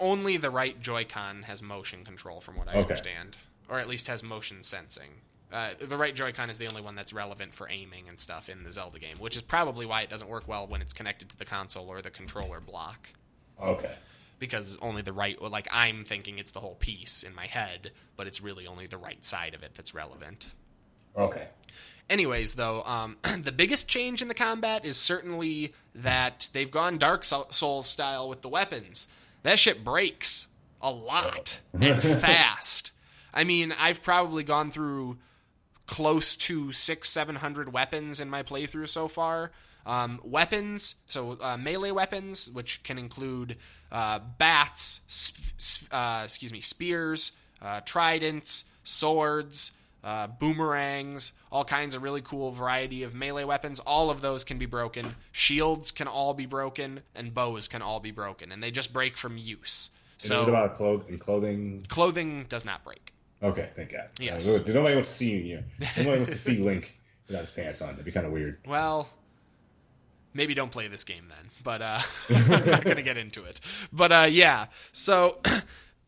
Only the right Joy-Con has motion control, from what I understand, or at least has motion sensing. The right Joy-Con is the only one that's relevant for aiming and stuff in the Zelda game, which is probably why it doesn't work well when it's connected to the console or the controller block. Okay. Because only the right, like, I'm thinking it's the whole piece in my head, but it's really only the right side of it that's relevant. Okay. Anyways, though, the biggest change in the combat is certainly that they've gone Dark Souls style with the weapons. That shit breaks a lot and fast. I mean, I've probably gone through close to 600-700 weapons in my playthrough so far. Weapons, so melee weapons, which can include bats, spears, tridents, swords, boomerangs, all kinds of really cool variety of melee weapons. All of those can be broken. Shields can all be broken, and bows can all be broken, and they just break from use. So what about clothing? Clothing does not break. Okay, thank God. Yes. Nobody wants to see you here. Nobody wants to see Link without his pants on. That'd be kind of weird. Well, maybe don't play this game then. But I'm not going to get into it. But yeah, so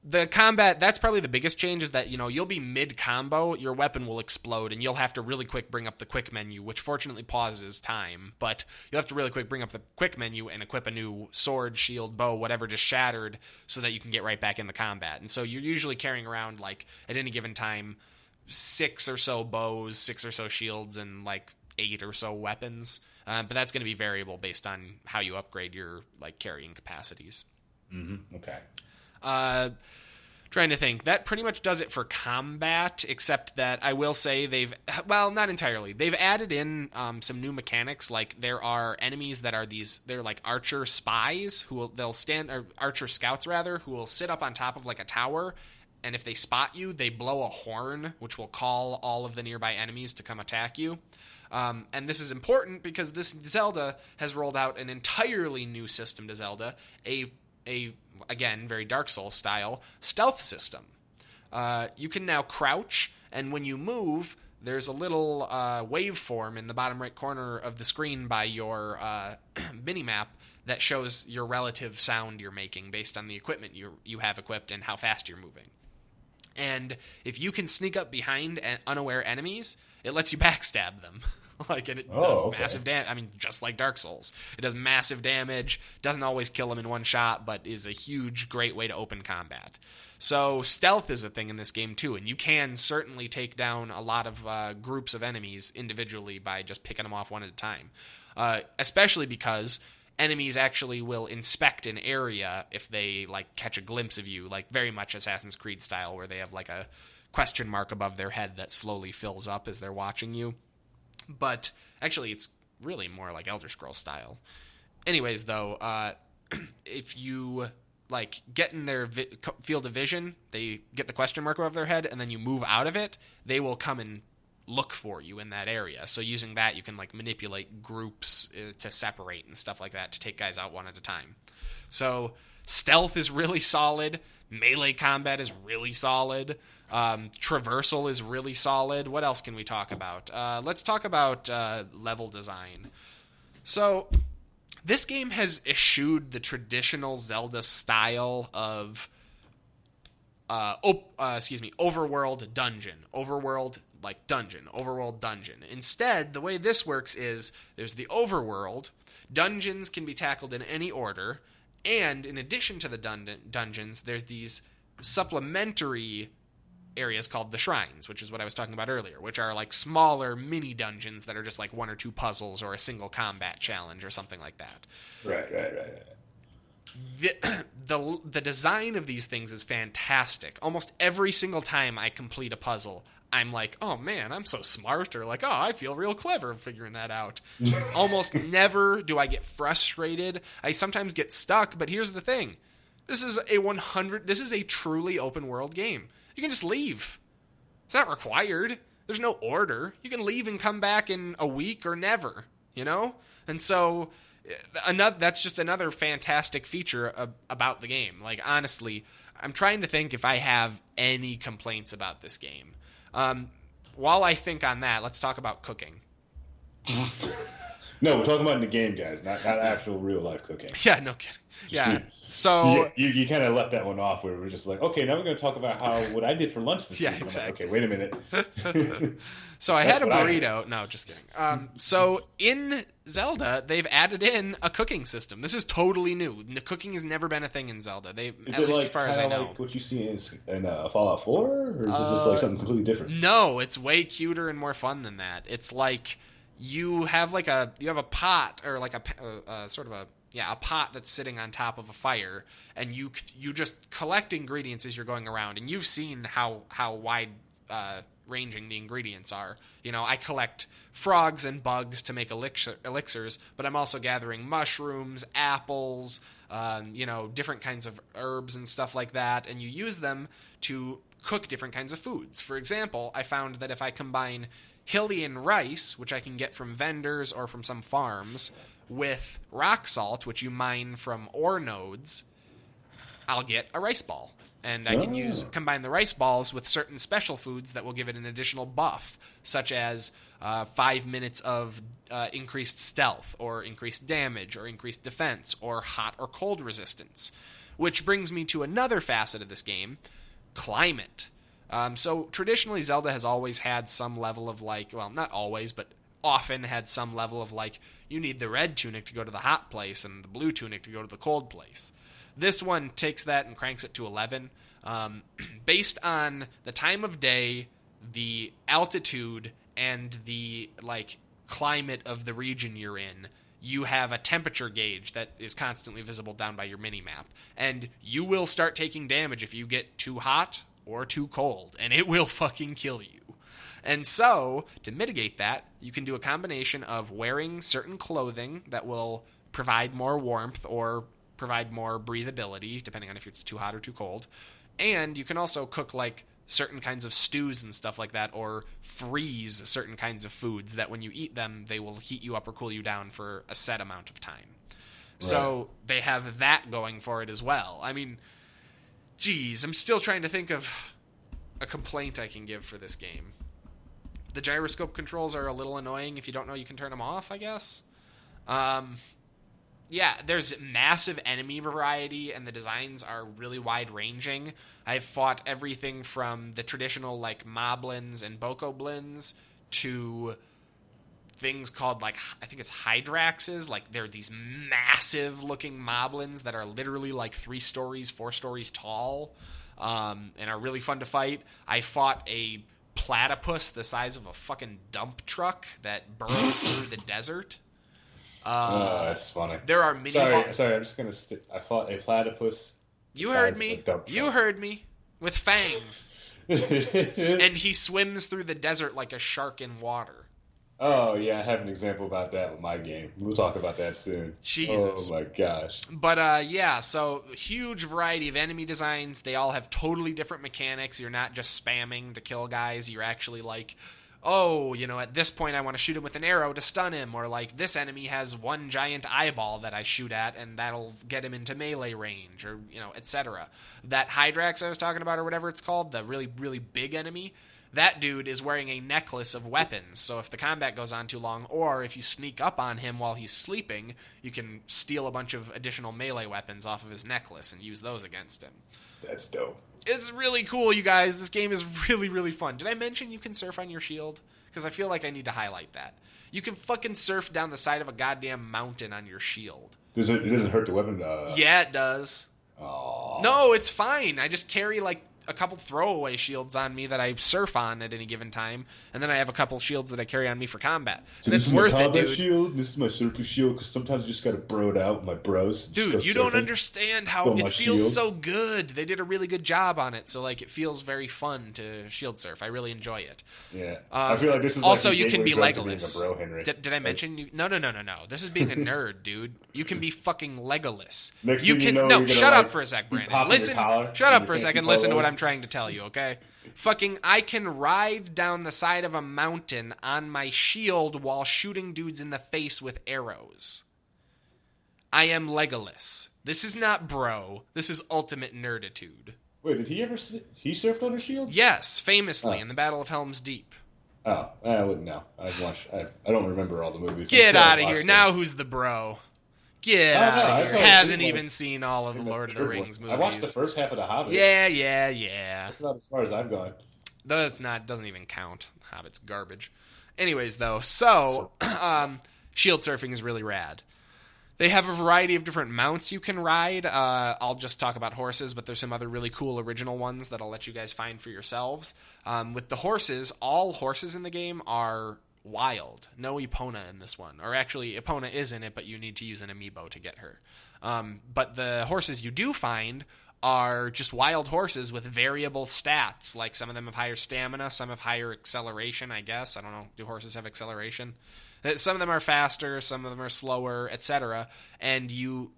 the combat, that's probably the biggest change, is that, you'll be mid-combo, your weapon will explode, and you'll have to really quick bring up the quick menu, which fortunately pauses time, but you'll have to really quick bring up the quick menu and equip a new sword, shield, bow, whatever just shattered, so that you can get right back in the combat. And so you're usually carrying around, at any given time, 6 or so bows, 6 or so shields, and 8 or so weapons. But that's going to be variable based on how you upgrade your carrying capacities. Mm-hmm. Okay. Trying to think. That pretty much does it for combat, except that I will say not entirely. They've added in some new mechanics. There are enemies that are they're archer spies or archer scouts rather, who will sit up on top of a tower, and if they spot you, they blow a horn, which will call all of the nearby enemies to come attack you. And this is important because this Zelda has rolled out an entirely new system to Zelda, a again, very Dark Souls style, stealth system. You can now crouch, and when you move, there's a little waveform in the bottom right corner of the screen by your minimap that shows your relative sound you're making based on the equipment you have equipped and how fast you're moving. And if you can sneak up behind unaware enemies, it lets you backstab them. It does massive damage. I mean, just like Dark Souls. It does massive damage, doesn't always kill them in one shot, but is a huge, great way to open combat. So stealth is a thing in this game, too, and you can certainly take down a lot of groups of enemies individually by just picking them off one at a time. Especially because enemies actually will inspect an area if they, catch a glimpse of you, very much Assassin's Creed style, where they have, a question mark above their head that slowly fills up as they're watching you. But actually, it's really more like Elder Scrolls style. Anyways, though, if you get in their field of vision, they get the question mark above their head, and then you move out of it, they will come and look for you in that area. So using that, you can manipulate groups to separate and stuff like that to take guys out one at a time. So stealth is really solid. Melee combat is really solid. Traversal is really solid. What else can we talk about? Let's talk about level design. So this game has eschewed the traditional Zelda style of overworld dungeon. Overworld dungeon. Overworld dungeon. Instead, the way this works is there's the overworld. Dungeons can be tackled in any order. And in addition to the dungeons, there's these supplementary areas called the shrines, which is what I was talking about earlier, which are smaller mini dungeons that are just 1 or 2 puzzles or a single combat challenge or something like that. Right. The design of these things is fantastic. Almost every single time I complete a puzzle, I'm oh man, I'm so smart, or oh, I feel real clever figuring that out. Almost never do I get frustrated. I sometimes get stuck, but here's the thing. This is a truly open world game. You can just leave. It's not required. There's no order. You can leave and come back in a week or never, And so that's just another fantastic feature about the game. Honestly, I'm trying to think if I have any complaints about this game. While I think on that, let's talk about cooking. No, we're talking about in the game, guys, not actual real life cooking. Yeah, no kidding. Yeah. So you kind of left that one off where we're just okay, now we're going to talk about what I did for lunch this week. Yeah, exactly. Okay, wait a minute. So I had a burrito. No, just kidding. So in Zelda, they've added in a cooking system. This is totally new. The cooking has never been a thing in Zelda. At least as far as I know. What you see in Fallout 4, or is it just something completely different? No, it's way cuter and more fun than that. It's you have a pot or a pot that's sitting on top of a fire, and you just collect ingredients as you're going around, and you've seen how wide ranging the ingredients are. You know, I collect frogs and bugs to make elixirs, but I'm also gathering mushrooms, apples, different kinds of herbs and stuff like that, and you use them to cook different kinds of foods. For example, I found that if I combine Hylian rice, which I can get from vendors or from some farms, with rock salt, which you mine from ore nodes, I'll get a rice ball. And I can combine the rice balls with certain special foods that will give it an additional buff, such as 5 minutes of increased stealth, or increased damage, or increased defense, or hot or cold resistance. Which brings me to another facet of this game, climate. So traditionally, Zelda has always had some level of not always, but often had some level of you need the red tunic to go to the hot place and the blue tunic to go to the cold place. This one takes that and cranks it to 11. Based on the time of day, the altitude, and the climate of the region you're in, you have a temperature gauge that is constantly visible down by your mini-map. And you will start taking damage if you get too hot or too cold, and it will fucking kill you. And so, to mitigate that, you can do a combination of wearing certain clothing that will provide more warmth or provide more breathability, depending on if it's too hot or too cold. And you can also cook certain kinds of stews and stuff like that, or freeze certain kinds of foods that when you eat them, they will heat you up or cool you down for a set amount of time. Right. So they have that going for it as well. I mean, geez, I'm still trying to think of a complaint I can give for this game. The gyroscope controls are a little annoying. If you don't know, you can turn them off, I guess. Yeah, there's massive enemy variety, and the designs are really wide-ranging. I've fought everything from the traditional, moblins and bokoblins to things called, I think it's hydraxes. They're these massive-looking moblins that are literally, 3 stories, 4 stories tall, and are really fun to fight. I fought a platypus the size of a fucking dump truck that burrows through the desert. That's funny. There are mini. Sorry. I'm just gonna. I fought a platypus. You heard me. You heard me. With fangs, and he swims through the desert like a shark in water. Oh yeah, I have an example about that with my game. We'll talk about that soon. Jesus. Oh my gosh. But yeah, so huge variety of enemy designs. They all have totally different mechanics. You're not just spamming to kill guys. You're actually at this point I want to shoot him with an arrow to stun him, or this enemy has one giant eyeball that I shoot at and that'll get him into melee range, or etc. That Hydrax I was talking about, or whatever it's called, the really, really big enemy, that dude is wearing a necklace of weapons, so if the combat goes on too long, or if you sneak up on him while he's sleeping, you can steal a bunch of additional melee weapons off of his necklace and use those against him. That's dope. It's really cool, you guys. This game is really, really fun. Did I mention you can surf on your shield? Because I feel like I need to highlight that. You can fucking surf down the side of a goddamn mountain on your shield. It doesn't hurt the weapon? Yeah, it does. Aww. No, it's fine. I just carry a couple throwaway shields on me that I surf on at any given time, and then I have a couple shields that I carry on me for combat. So and it's worth my combat it, dude. shield. This is my surfer shield, because sometimes you just gotta bro it out with my bros. Dude, you don't understand how it feels so good. They did a really good job on it, so it feels very fun to shield surf. I really enjoy it. Yeah, I feel like this is also you can be Legolas. Bro, Henry. Did I mention you? No. This is being a nerd, dude. You can be fucking Legolas. Shut up for a sec, Brandon. Listen. Shut up for a second. Listen to what I'm trying to tell you. Okay. Fucking, I can ride down the side of a mountain on my shield while shooting dudes in the face with arrows. I am Legolas. This is not bro. This is ultimate nerditude. Wait, did he surfed on a shield? Yes, famously in the Battle of Helm's Deep. Oh, I wouldn't know. I don't remember all the movies. Get out of here. Now who's the bro? Get out of here. Hasn't even seen all of the Lord of the Rings movies. I watched the first half of The Hobbit. Yeah. That's not as far as I've gone. Doesn't even count. Hobbit's garbage. Anyways, though, so shield surfing is really rad. They have a variety of different mounts you can ride. I'll just talk about horses, but there's some other really cool original ones that I'll let you guys find for yourselves. With the horses, all horses in the game are wild. No Epona in this one. Or actually, Epona is in it, but you need to use an amiibo to get her. But the horses you do find are just wild horses with variable stats. Like some of them have higher stamina, some have higher acceleration, I guess. I don't know. Do horses have acceleration? Some of them are faster, some of them are slower, etc. And you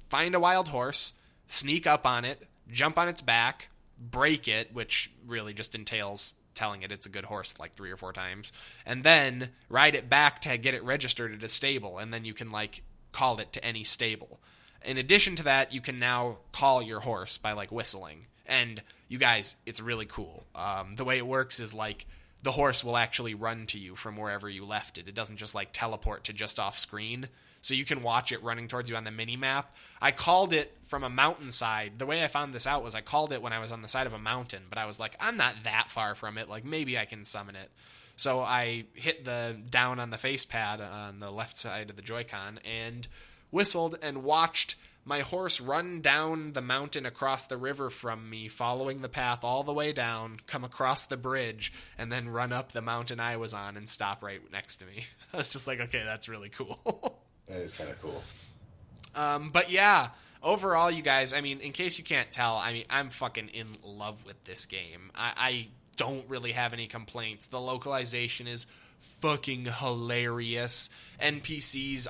find a wild horse, sneak up on it, jump on its back, break it, which really just entails telling it it's a good horse like 3 or 4 times, and then ride it back to get it registered at a stable, and then you can like call it to any stable. In addition to that, you can now call your horse by like whistling, and you guys, it's really cool. The way it works is like the horse will actually run to you from wherever you left it. It doesn't just like teleport to just off screen. So you can watch it running towards you on the mini map. I called it from a mountainside. The way I found this out was I called it when I was on the side of a mountain, but I was like, I'm not that far from it. Like maybe I can summon it. So I hit the down on the face pad on the left side of the Joy-Con and whistled and watched my horse run down the mountain across the river from me, following the path all the way down, come across the bridge, and then run up the mountain I was on and stop right next to me. I was just like, okay, that's really cool. That is kind of cool. But yeah, overall, you guys, I mean, in case you can't tell, I mean, I'm fucking in love with this game. I don't really have any complaints. The localization is fucking hilarious. Nintendo's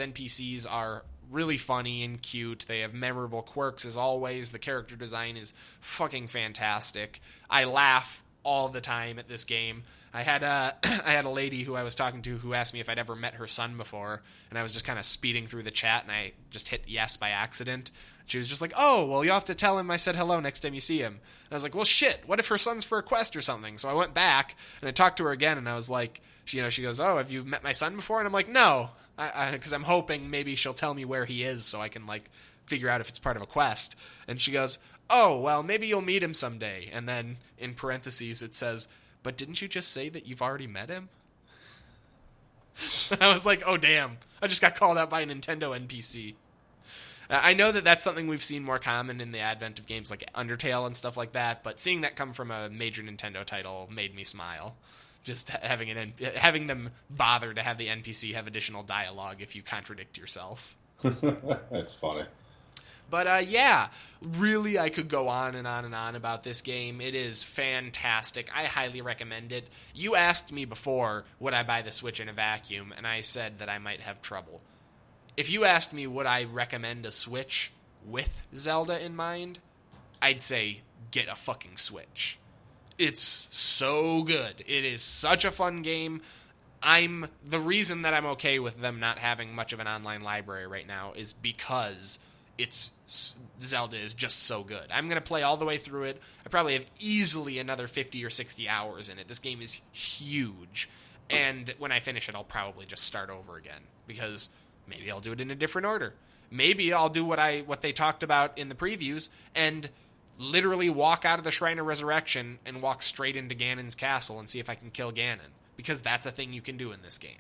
NPCs are really funny and cute. They have memorable quirks as always. The character design is fucking fantastic. I laugh all the time at this game. I had a lady who I was talking to who asked me if I'd ever met her son before, and I was just kind of speeding through the chat, and I just hit yes by accident. She was just like, oh, well, you'll have to tell him I said hello next time you see him. And I was like, well, shit, what if her son's for a quest or something? So I went back, and I talked to her again, and I was like, she goes, oh, have you met my son before? And I'm like, no, because I'm hoping maybe she'll tell me where he is so I can, like, figure out if it's part of a quest. And she goes, oh, well, maybe you'll meet him someday. And then in parentheses it says, but didn't you just say that you've already met him? I was like, oh, damn. I just got called out by a Nintendo NPC. I know that that's something we've seen more common in the advent of games like Undertale and stuff like that, but seeing that come from a major Nintendo title made me smile. Just having them bother to have the NPC have additional dialogue if you contradict yourself. That's funny. But yeah, really I could go on and on and on about this game. It is fantastic. I highly recommend it. You asked me before, would I buy the Switch in a vacuum, and I said that I might have trouble. If you asked me would I recommend a Switch with Zelda in mind, I'd say get a fucking Switch. It's so good. It is such a fun game. The reason that I'm okay with them not having much of an online library right now is because Zelda is just so good. I'm going to play all the way through it. I probably have easily another 50 or 60 hours in it. This game is huge. And when I finish it, I'll probably just start over again because maybe I'll do it in a different order. Maybe I'll do what they talked about in the previews and literally walk out of the Shrine of Resurrection and walk straight into Ganon's castle and see if I can kill Ganon, because that's a thing you can do in this game.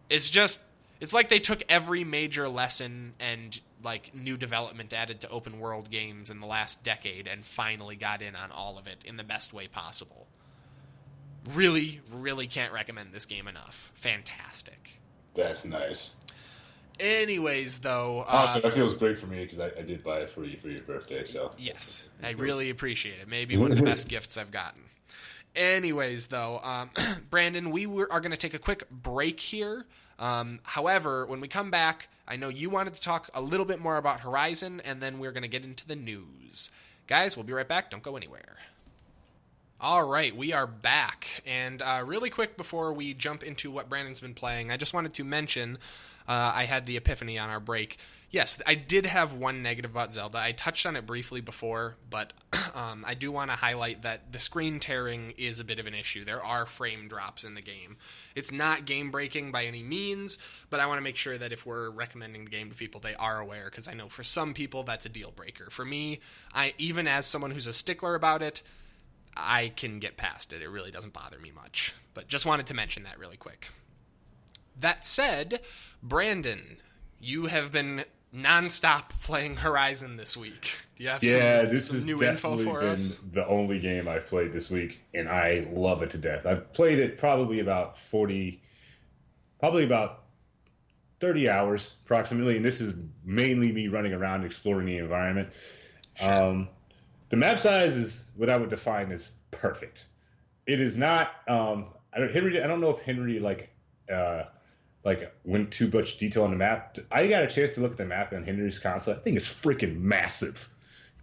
It's like they took every major lesson and like new development added to open world games in the last decade and finally got in on all of it in the best way possible. Really, really can't recommend this game enough. Fantastic. That's nice. Anyways, though... so that feels great for me because I did buy it for your birthday, so... Yes, I really appreciate it. Maybe one of the best gifts I've gotten. Anyways, though, Brandon, are going to take a quick break here. However, when we come back, I know you wanted to talk a little bit more about Horizon, and then we're going to get into the news. Guys, we'll be right back. Don't go anywhere. All right, we are back. And really quick before we jump into what Brandon's been playing, I just wanted to mention I had the epiphany on our break. Yes, I did have one negative about Zelda. I touched on it briefly before, but I do want to highlight that the screen tearing is a bit of an issue. There are frame drops in the game. It's not game-breaking by any means, but I want to make sure that if we're recommending the game to people, they are aware, because I know for some people that's a deal-breaker. For me, even as someone who's a stickler about it, I can get past it. It really doesn't bother me much. But just wanted to mention that really quick. That said, Brandon, you have been nonstop playing Horizon this week. Do you have some new info for us? The only game I've played this week, and I love it to death. I've played it probably about 30 hours approximately, and this is mainly me running around exploring the environment. Sure. The map size is what I would define as perfect. It is not. I don't know if Henry went too much detail on the map. I got a chance to look at the map on Henry's console. I think it's freaking massive.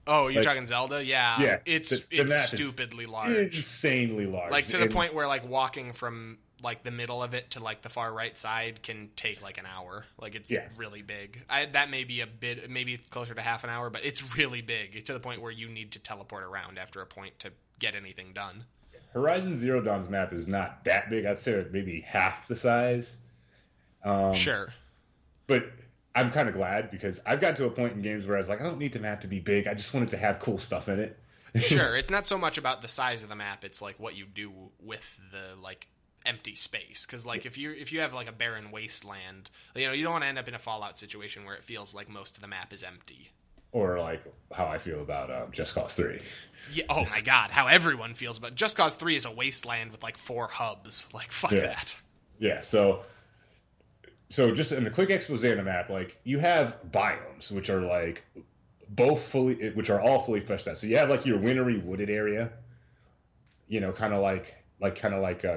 Oh, you're talking Zelda? Yeah. Yeah. It's stupidly large. Insanely large. Like to the point where like walking from like the middle of it to like the far right side can take like an hour. Like it's really big. That may be maybe closer to half an hour, but it's really big to the point where you need to teleport around after a point to get anything done. Horizon Zero Dawn's map is not that big. I'd say maybe half the size. Sure. But I'm kind of glad because I've got to a point in games where I was like, I don't need the map to be big. I just want it to have cool stuff in it. Sure. It's not so much about the size of the map. It's like what you do with the like empty space. Because like if you have like a barren wasteland, you don't want to end up in a Fallout situation where it feels like most of the map is empty. Or like how I feel about Just Cause 3. Yeah. Oh my God. How everyone feels about Just Cause 3 is a wasteland with like 4 hubs. Like fuck that. Yeah. So just in a quick expose on the map, like you have biomes which are like which are all fully fleshed out. So you have like your wintry wooded area, kind of like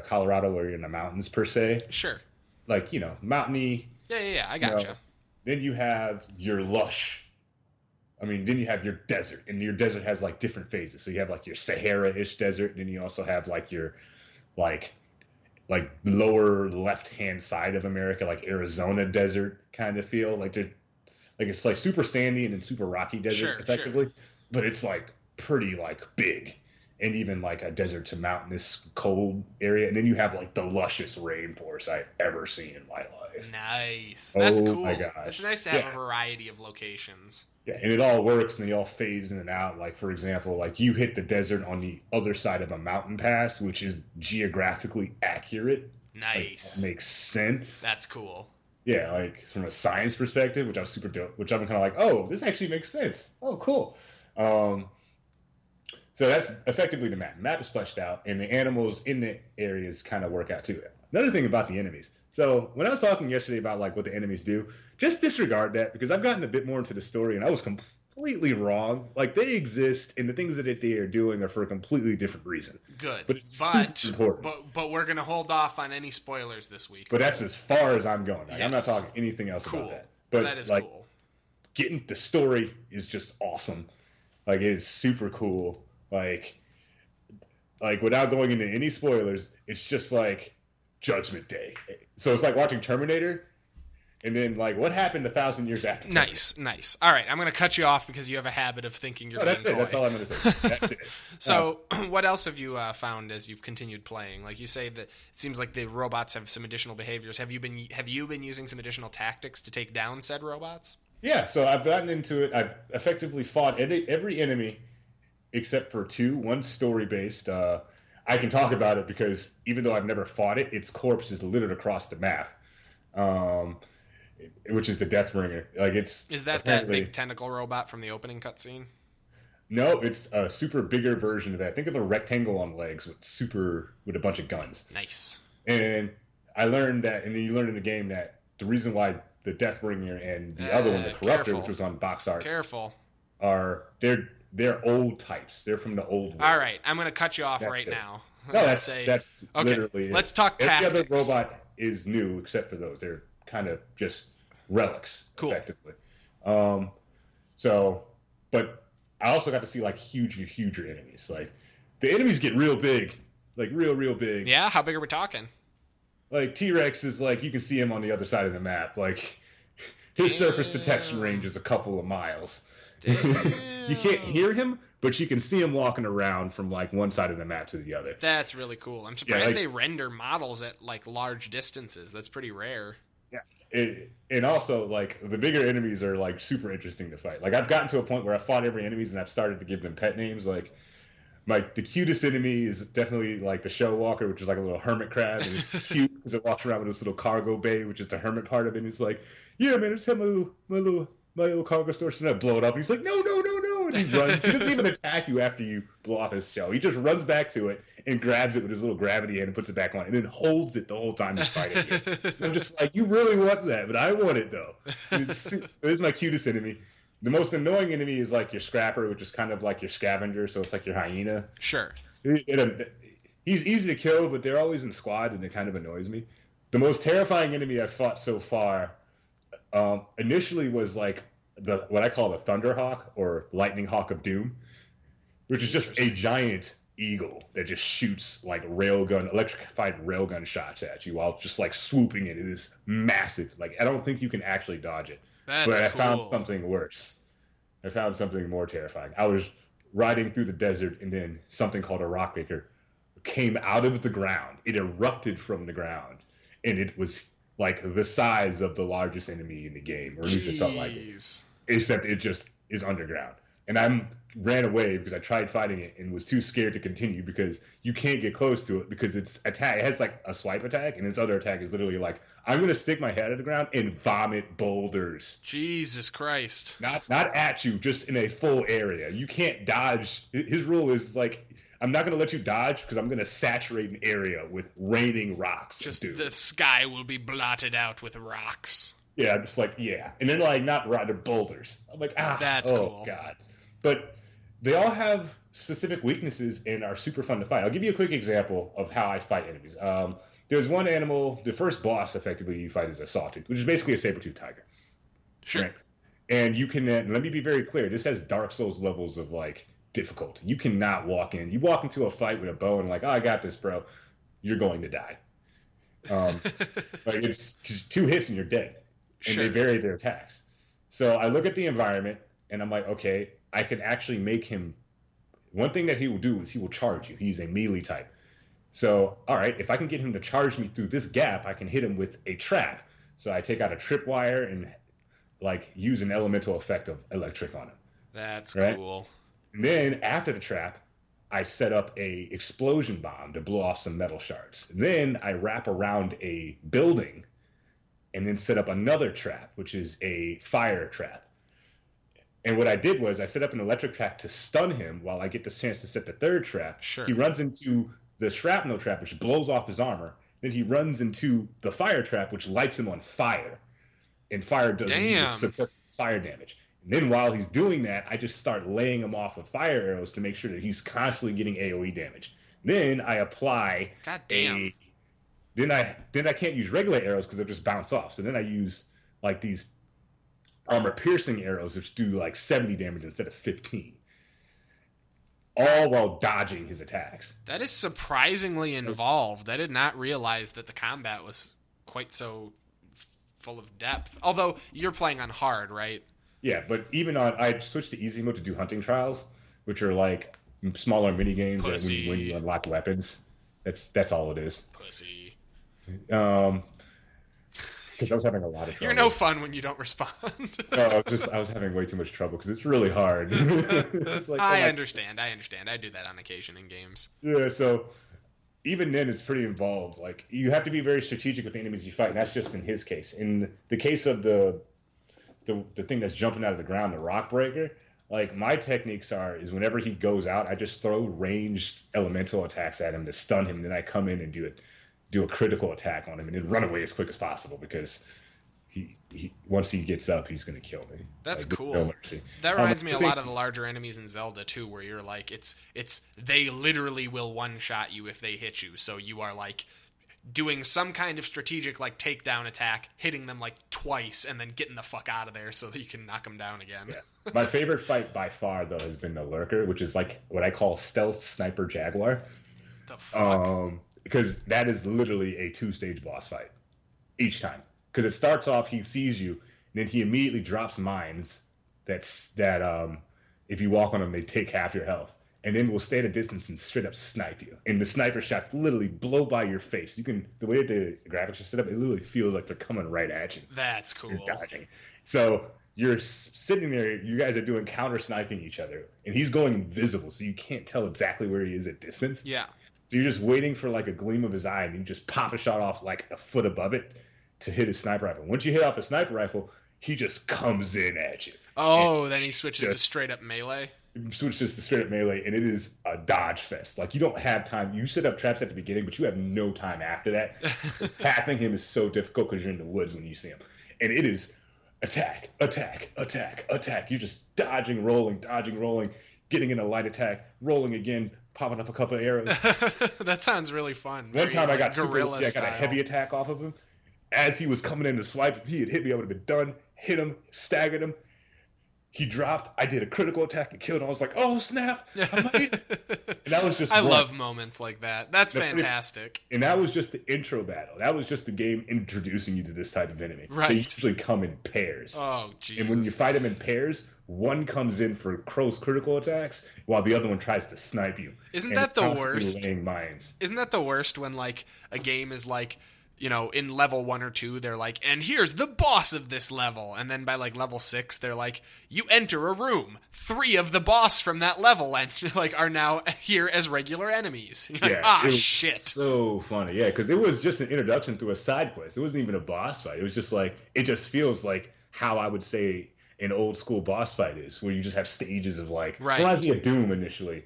Colorado where you're in the mountains per se. Sure. Like mountainy. Yeah. I gotcha. Then you have your lush. Then you have your desert, and your desert has like different phases. So you have like your Sahara-ish desert, and then you also have like your like lower left-hand side of America, like Arizona desert kind of feel. Like it's like super sandy and then super rocky desert effectively, but it's like pretty like big, and even like a desert to mountainous cold area. And then you have like the luscious rainforest I've ever seen in my life. Nice. That's cool. My gosh. It's nice to have a variety of locations. Yeah, and it all works, and they all phase in and out. Like, for example, like you hit the desert on the other side of a mountain pass, which is geographically accurate. Nice. Like, makes sense. That's cool. Yeah, like from a science perspective, which I'm super dope, which I'm kind of like, oh, this actually makes sense. Oh, cool. So that's effectively the map. The map is fleshed out, and the animals in the areas kind of work out too. Another thing about the enemies. So when I was talking yesterday about like what the enemies do, just disregard that because I've gotten a bit more into the story and I was completely wrong. Like they exist and the things that they are doing are for a completely different reason. Good. But it's super important. But we're gonna hold off on any spoilers this week. But that's as far as I'm going. Like, yes. I'm not talking anything else about that. But that is like, cool. Getting the story is just awesome. Like it is super cool. Like without going into any spoilers, it's just like Judgment Day. So it's like watching Terminator, and then like what happened 1,000 years after. Nice. All right, I'm going to cut you off because you have a habit of thinking you're. That's it. That's all I'm going to say. That's it. So, what else have you found as you've continued playing? Like you say that it seems like the robots have some additional behaviors. Have you been using some additional tactics to take down said robots? Yeah. So I've gotten into it. I've effectively fought every enemy except for 2. One's story based. I can talk about it because even though I've never fought it, its corpse is littered across the map, which is the Deathbringer. Like is that big tentacle robot from the opening cutscene? No, it's a super bigger version of that. Think of a rectangle on legs with a bunch of guns. Nice. And I learned that, and then you learn in the game that the reason why the Deathbringer and the other one, the Corruptor, which was on box art, they're old types. They're from the old world. All right, I'm going to cut you off now. No, that's okay, literally it. Let's talk tactics. Every other robot is new except for those. They're kind of just relics, effectively. But I also got to see like huger enemies. Like the enemies get real big, like real big. Yeah, how big are we talking? Like T-Rex is like you can see him on the other side of the map. Like his surface detection range is a couple of miles. You can't hear him, but you can see him walking around from like one side of the map to the other. That's really cool. I'm surprised they render models at like large distances. That's pretty rare. Yeah, and also like the bigger enemies are like super interesting to fight. Like I've gotten to a point where I fought every enemies and I've started to give them pet names. Like the cutest enemy is definitely like the Show Walker, which is like a little hermit crab, and it's cute because it walks around with this little cargo bay, which is the hermit part of it. And it's like, yeah, man, I just have my little cargo store, so I blow it up. And he's like, no, when he runs? He doesn't even attack you after you blow off his shell. He just runs back to it and grabs it with his little gravity hand and puts it back on, and then holds it the whole time he's fighting you. I'm just like, you really want that, but I want it though. This is my cutest enemy. The most annoying enemy is like your scrapper, which is kind of like your scavenger, so it's like your hyena. Sure. He's easy to kill, but they're always in squads, and it kind of annoys me. The most terrifying enemy I've fought so far, initially was like what I call the Thunderhawk or Lightning Hawk of Doom, which is just a giant eagle that just shoots like electrified railgun shots at you while just like swooping in. It is massive. Like, I don't think you can actually dodge it. But I found something worse. I found something more terrifying. I was riding through the desert, and then something called a rockbreaker came out of the ground. It erupted from the ground, and it was like the size of the largest enemy in the game, or at least it felt like it. Except it just is underground. And I ran away because I tried fighting it and was too scared to continue because you can't get close to it because its attack, it has like a swipe attack, and its other attack is literally like, I'm going to stick my head at the ground and vomit boulders. Jesus Christ. Not at you, just in a full area. You can't dodge. His rule is like, I'm not going to let you dodge because I'm going to saturate an area with raining rocks. Just the sky will be blotted out with rocks. Yeah, I'm just like, yeah. And then like, not they're boulders. I'm like, that's cool. God. But they all have specific weaknesses and are super fun to fight. I'll give you a quick example of how I fight enemies. There's one animal, the first boss effectively you fight is a sawtooth, which is basically a saber-toothed tiger. Sure. Right? And you can, let me be very clear, this has Dark Souls levels of like difficulty. You cannot walk in. You walk into a fight with a bow and like, I got this, bro. You're going to die. Like, it's 2 hits and you're dead. And they vary their attacks. So I look at the environment and I'm like, okay, I can actually make him. One thing that he will do is he will charge you. He's a melee type. So, all right, if I can get him to charge me through this gap, I can hit him with a trap. So I take out a tripwire and like use an elemental effect of electric on him. That's cool. And then after the trap, I set up a explosion bomb to blow off some metal shards. Then I wrap around a building and then set up another trap, which is a fire trap. And what I did was I set up an electric trap to stun him while I get the chance to set the third trap. Sure. He runs into the shrapnel trap, which blows off his armor. Then he runs into the fire trap, which lights him on fire. And fire does successful fire damage. And then while he's doing that, I just start laying him off with fire arrows to make sure that he's constantly getting AoE damage. Then I apply Then I can't use regular arrows because they'll just bounce off. So then I use like these armor-piercing arrows, which do like 70 damage instead of 15. All while dodging his attacks. That is surprisingly involved. I did not realize that the combat was quite so full of depth. Although, you're playing on hard, right? Yeah, but even on... I switched to easy mode to do hunting trials, which are like smaller mini-games that when you unlock weapons. That's all it is. Pussy. Because I was having a lot of trouble. You're no fun when you don't respond. No, I was having way too much trouble because it's really hard. It's like, I understand. I do that on occasion in games. Yeah, so even then it's pretty involved. Like, you have to be very strategic with the enemies you fight, and that's just in his case. In the case of the thing that's jumping out of the ground, the rock breaker, like, my techniques is whenever he goes out, I just throw ranged elemental attacks at him to stun him, and then I come in and do a critical attack on him and then run away as quick as possible because he once he gets up, he's going to kill me. That's like, cool. No mercy. That reminds me a lot of the larger enemies in Zelda too, where you're like, they literally will one-shot you if they hit you. So you are like doing some kind of strategic like takedown attack, hitting them like twice and then getting the fuck out of there so that you can knock them down again. Yeah. My favorite fight by far though has been the Lurker, which is like what I call stealth sniper jaguar. The fuck? Because that is literally a 2-stage boss fight each time. Because it starts off, he sees you, and then he immediately drops mines that if you walk on them, they take half your health. And then will stay at a distance and straight up snipe you. And the sniper shots literally blow by your face. The way the graphics are set up, it literally feels like they're coming right at you. That's cool. You're dodging. So you're sitting there, you guys are doing counter sniping each other, and he's going invisible, so you can't tell exactly where he is at distance. Yeah. So you're just waiting for like a gleam of his eye, and you just pop a shot off like a foot above it to hit his sniper rifle. Once you hit off a sniper rifle, he just comes in at you. Oh, then he switches to straight up melee? switches to straight up melee, and it is a dodge fest. Like, you don't have time. You set up traps at the beginning, but you have no time after that. Pathing him is so difficult because you're in the woods when you see him. And it is attack, attack, attack, attack. You're just dodging, rolling, getting in a light attack, rolling again, popping up a couple of arrows. That sounds really fun. One time I got guerrilla I got a heavy attack off of him. As he was coming in to swipe, if he had hit me, I would have been done. Hit him, staggered him. He dropped. I did a critical attack and killed him. I was like, oh, snap. I made it. And that was just I love moments like that. That's fantastic. And that was just the intro battle. That was just the game introducing you to this type of enemy. Right. They usually come in pairs. Oh, Jesus. And when you fight them in pairs, one comes in for close critical attacks while the other one tries to snipe you. Isn't that the worst? Laying mines. Isn't that the worst when, like, a game is like, you know, in level 1 or 2, they're like, and here's the boss of this level. And then by, like, level 6, they're like, you enter a room. 3 of the boss from that level and like are now here as regular enemies. You're like, shit. So funny. Yeah, because it was just an introduction through a side quest. It wasn't even a boss fight. It was just like, it just feels like how I would say an old school boss fight is, where you just have stages of, like, reminds me of Doom initially.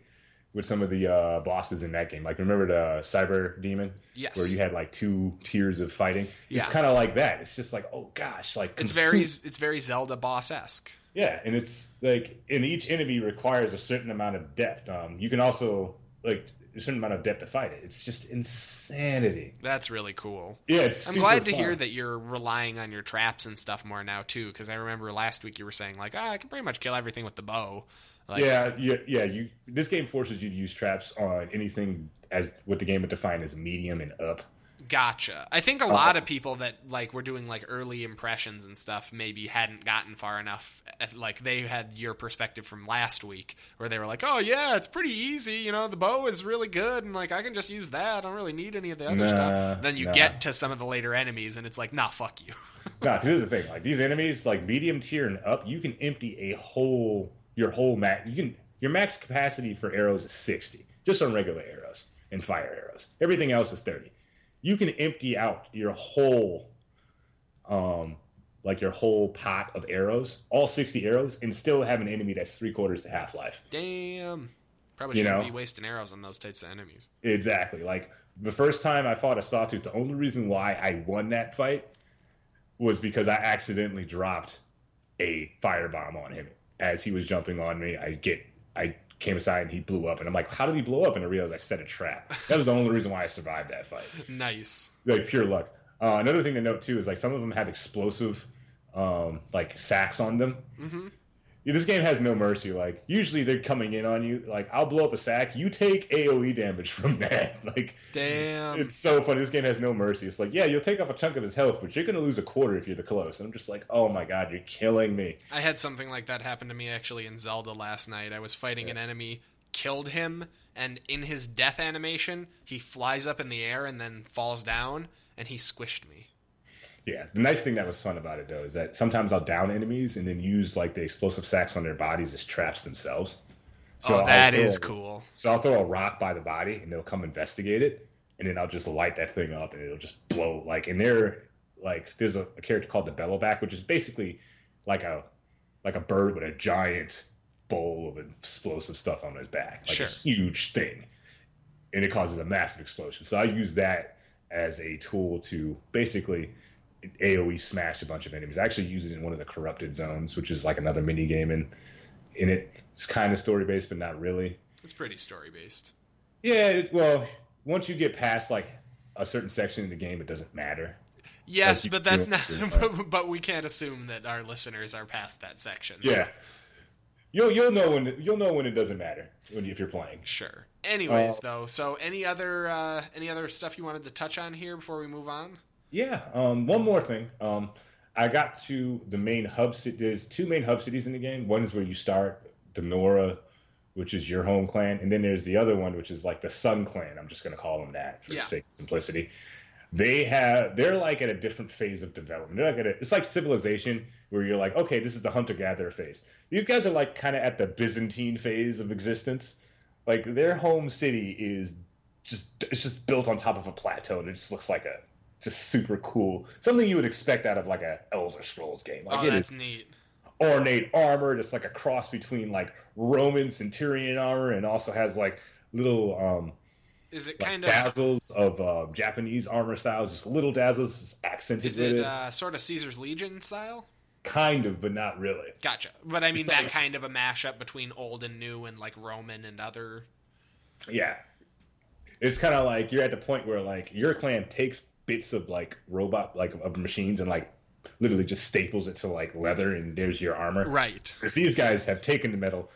With some of the bosses in that game. Like, remember the Cyber Demon? Yes. Where you had, like, 2 tiers of fighting? Yeah. It's kind of like that. It's just like, oh, gosh. Like, it's very Zelda boss-esque. Yeah, and it's, like, and each enemy requires a certain amount of depth. You can also, like, a certain amount of depth to fight it. It's just insanity. That's really cool. Yeah, I'm glad to hear that you're relying on your traps and stuff more now, too, because I remember last week you were saying, like, I can pretty much kill everything with the bow. Like, this game forces you to use traps on anything as what the game would define as medium and up. Gotcha. I think a lot of people that, like, were doing, like, early impressions and stuff maybe hadn't gotten far enough. Like, they had your perspective from last week where they were like, oh, yeah, it's pretty easy. You know, the bow is really good, and, like, I can just use that. I don't really need any of the other stuff. Then you get to some of the later enemies, and it's like, nah, fuck you. Because here's the thing. Like, these enemies, like, medium tier and up, you can empty your whole max. Your max capacity for arrows is 60, just on regular arrows and fire arrows. Everything else is 30. You can empty out your whole, your whole pot of arrows, all 60 arrows, and still have an enemy that's 3/4 to half-life. Damn. Probably shouldn't be wasting arrows on those types of enemies. Exactly. Like, the first time I fought a Sawtooth, the only reason why I won that fight was because I accidentally dropped a firebomb on him. As he was jumping on me, I came aside and he blew up. And I'm like, how did he blow up? And I realized I set a trap. That was the only reason why I survived that fight. Nice. Like, pure luck. Another thing to note, too, is, like, some of them have explosive, like, sacks on them. Mm-hmm. Yeah, this game has no mercy. Like, usually they're coming in on you. Like, I'll blow up a sack. You take AoE damage from that. Like, damn. It's so funny. This game has no mercy. It's like, yeah, you'll take off a chunk of his health, but you're going to lose a quarter if you're the close. And I'm just like, oh my God, you're killing me. I had something like that happen to me, actually, in Zelda last night. I was fighting an enemy, killed him, and in his death animation, he flies up in the air and then falls down, and he squished me. Yeah, the nice thing that was fun about it, though, is that sometimes I'll down enemies and then use, like, the explosive sacks on their bodies as traps themselves. So that is cool. So I'll throw a rock by the body, and they'll come investigate it, and then I'll just light that thing up, and it'll just blow. Like, and there's a character called the Bellowback, which is basically like a bird with a giant bowl of explosive stuff on his back. Like, a huge thing. And it causes a massive explosion. So I use that as a tool to basically AoE smash a bunch of enemies. I actually use it in one of the corrupted zones, which is like another mini game in it. It's kind of story based, but not really. It's pretty story based. Yeah, well, once you get past like a certain section in the game, it doesn't matter. Yes, but that's not. But we can't assume that our listeners are past that section. So. Yeah, you'll know when it doesn't matter if you're playing. Sure. Anyways, though, so any other stuff you wanted to touch on here before we move on? Yeah. One more thing. I got to the main hub city. There's 2 main hub cities in the game. One is where you start, the Nora, which is your home clan, and then there's the other one, which is like the Sun Clan. I'm just going to call them that for the sake of simplicity. They're like at a different phase of development. They're like it's like Civilization, where you're like, okay, this is the hunter-gatherer phase. These guys are like kind of at the Byzantine phase of existence. Like, their home city is just built on top of a plateau, and it just looks like just super cool. Something you would expect out of like a Elder Scrolls game. Like, that's neat. ornate armor that's like a cross between like Roman centurion armor and also has like little is it like kind of dazzles of Japanese armor styles, just little dazzles, just accented is with it it. sort of Caesar's Legion style? Kind of, but not really. Gotcha. But I mean It's that like, kind of a mashup between old and new and like Roman and other. yeah. It's kind of like you're at the point where like your clan takes bits of like robot like of machines and like literally just staples it to like leather and there's your armor. Right. Because these guys have taken the metal,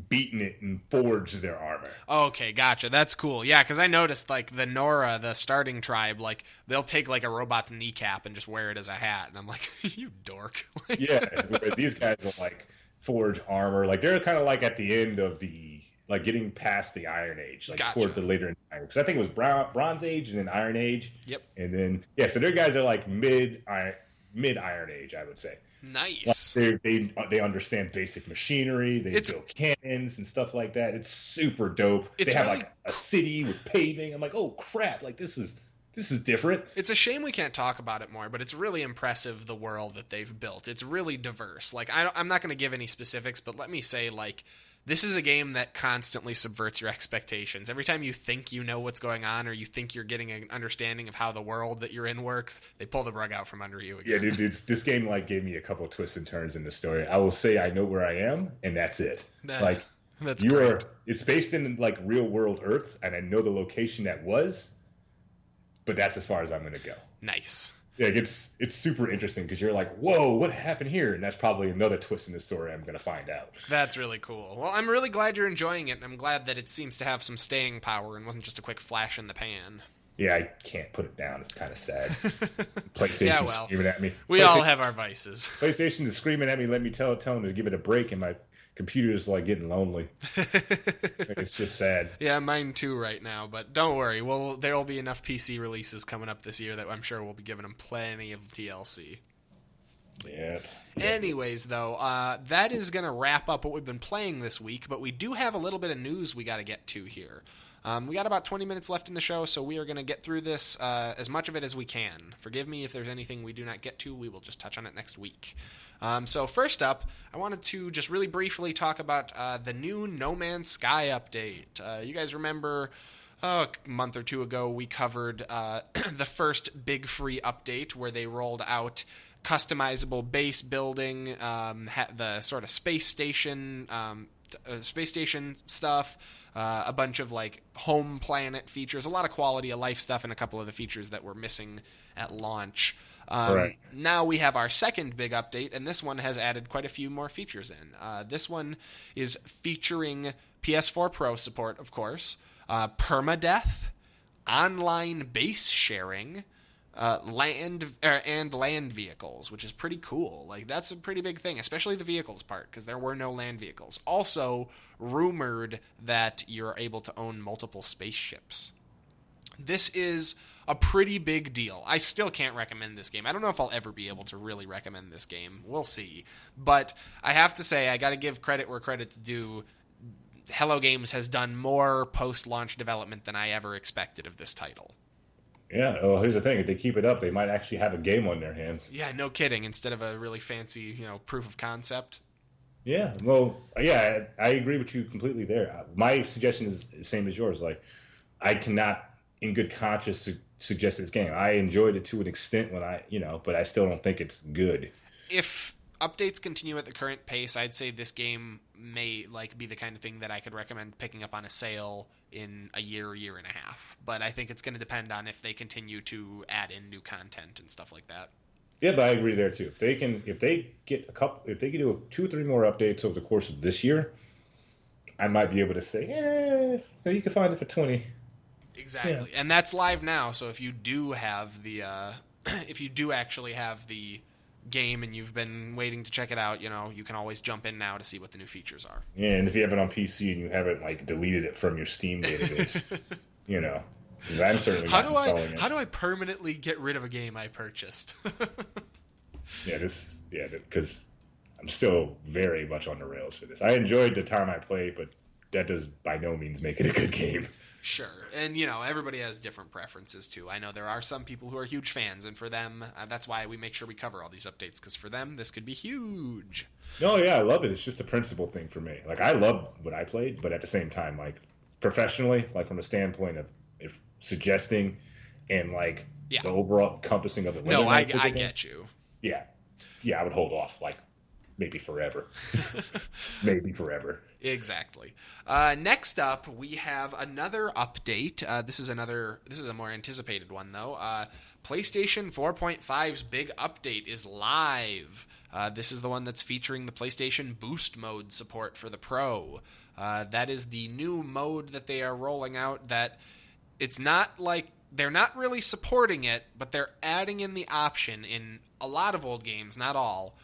beaten it, and forged their armor. Okay, gotcha. That's cool. Yeah, because I noticed like the Nora, the starting tribe, like they'll take like a robot's kneecap and just wear it as a hat, and I'm like, you dork. Yeah, whereas these guys will like forge armor. Like they're kind of like at the end of the like getting past the Iron Age, like Gotcha. toward the later Iron. Because I think it was Bronze Age and then Iron Age. Yep. And then yeah, so their guys are like mid Iron Age, I would say. Nice. Like they understand basic machinery. They build cannons and stuff like that. It's super dope. They have like a city with paving. I'm like, oh crap! Like this is different. It's a shame we can't talk about it more, but it's really impressive the world that they've built. It's really diverse. Like I'm not going to give any specifics, but let me say like. This is a game that constantly subverts your expectations. Every time you think you know what's going on or you think you're getting an understanding of how the world that you're in works, they pull the rug out from under you again. Yeah, dude, this game like gave me a couple of twists and turns in the story. I will say I know where I am, and that's it. Like that's great. It's based in like real world Earth, and I know the location that was, but that's as far as I'm going to go. Nice. Yeah, it's super interesting because you're like, whoa, what happened here? And that's probably another twist in the story I'm going to find out. That's really cool. Well, I'm really glad you're enjoying it, and I'm glad that it seems to have some staying power and wasn't just a quick flash in the pan. Yeah, I can't put it down. It's kind of sad. PlayStation's screaming at me. We all have our vices. PlayStation is screaming at me, let me tell them to give it a break, and my computer's like getting lonely. It's just sad. Yeah, mine too right now, but don't worry. Well, there will be enough PC releases coming up this year that I'm sure we'll be giving them plenty of TLC. Yeah. Anyways, though, that is going to wrap up what we've been playing this week, but we do have a little bit of news we got to get to here. We got about 20 minutes left in the show, so we are going to get through this, as much of it as we can. Forgive me if there's anything we do not get to. We will just touch on it next week. So first up, I wanted to just really briefly talk about the new No Man's Sky update. You guys remember a month or two ago we covered the first big free update where they rolled out customizable base building, the sort of space station stuff, a bunch of like home planet features, a lot of quality of life stuff, and a couple of the features that were missing at launch. Right. Now we have our second big update, and this one has added quite a few more features in. This one is featuring PS4 Pro support, of course, permadeath, online base sharing, land vehicles, which is pretty cool. Like that's a pretty big thing, especially the vehicles part, because there were no land vehicles. Also, rumored that you're able to own multiple spaceships. This is a pretty big deal. I still can't recommend this game. I don't know if I'll ever be able to really recommend this game. We'll see. But I have to say, I got to give credit where credit's due. Hello Games has done more post-launch development than I ever expected of this title. Yeah, well, here's the thing. If they keep it up, they might actually have a game on their hands. Yeah, no kidding. Instead of a really fancy, proof of concept. Yeah, well, yeah, I agree with you completely there. My suggestion is the same as yours. Like, I cannot, in good conscience, suggest this game. I enjoyed it to an extent but I still don't think it's good. If updates continue at the current pace, I'd say this game may be the kind of thing that I could recommend picking up on a sale in a year and a half. But I think it's going to depend on if they continue to add in new content and stuff like that. Yeah, but I agree there too. If they get do 2 or 3 more updates over the course of this year, I might be able to say, you can find it for $20. Exactly, yeah. And that's live now. So if you do have the, if you do actually have the game and you've been waiting to check it out, you can always jump in now to see what the new features are. Yeah, and if you have it on PC and you haven't deleted it from your Steam database, because I'm certainly not installing it. How do I permanently get rid of a game I purchased? Because I'm still very much on the rails for this. I enjoyed the time I played, but that does by no means make it a good game. Sure. And, everybody has different preferences, too. I know there are some people who are huge fans, and for them, that's why we make sure we cover all these updates, because for them, this could be huge. No, yeah, I love it. It's just a principle thing for me. Like, I love what I played, but at the same time, like, professionally, like, from the standpoint of if suggesting and, like, the overall encompassing of it. No, I get you. Yeah. Yeah, I would hold off, like, maybe forever. Maybe forever. Exactly. Next up, we have another update. This is a more anticipated one, though. PlayStation 4.5's big update is live. This is the one that's featuring the PlayStation Boost mode support for the Pro. That is the new mode that they are rolling out that it's not like they're not really supporting it, but they're adding in the option in a lot of old games, not all,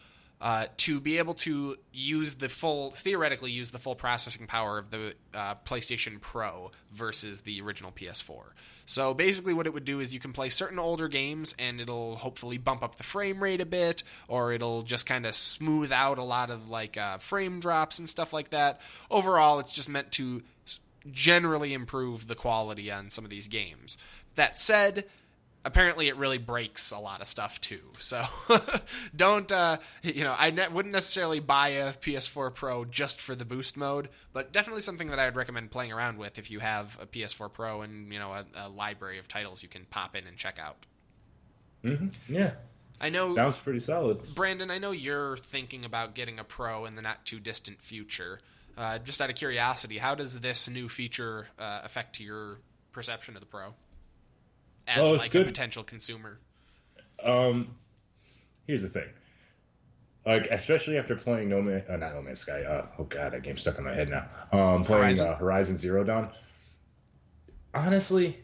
to be able to theoretically use the full processing power of the PlayStation Pro versus the original PS4. So basically what it would do is you can play certain older games and it'll hopefully bump up the frame rate a bit, or it'll just kind of smooth out a lot of frame drops and stuff like that. Overall, it's just meant to generally improve the quality on some of these games. That said, apparently it really breaks a lot of stuff too. So don't, I wouldn't necessarily buy a PS4 Pro just for the boost mode, but definitely something that I would recommend playing around with if you have a PS4 Pro and, a library of titles you can pop in and check out. Mm-hmm. Yeah. I know. Sounds pretty solid. Brandon, I know you're thinking about getting a Pro in the not too distant future. Just out of curiosity, how does this new feature affect your perception of the Pro? As a potential consumer. Here's the thing. Like, especially after playing not No Man's Sky. Oh god, that game's stuck in my head now. Playing Horizon Zero Dawn. Honestly,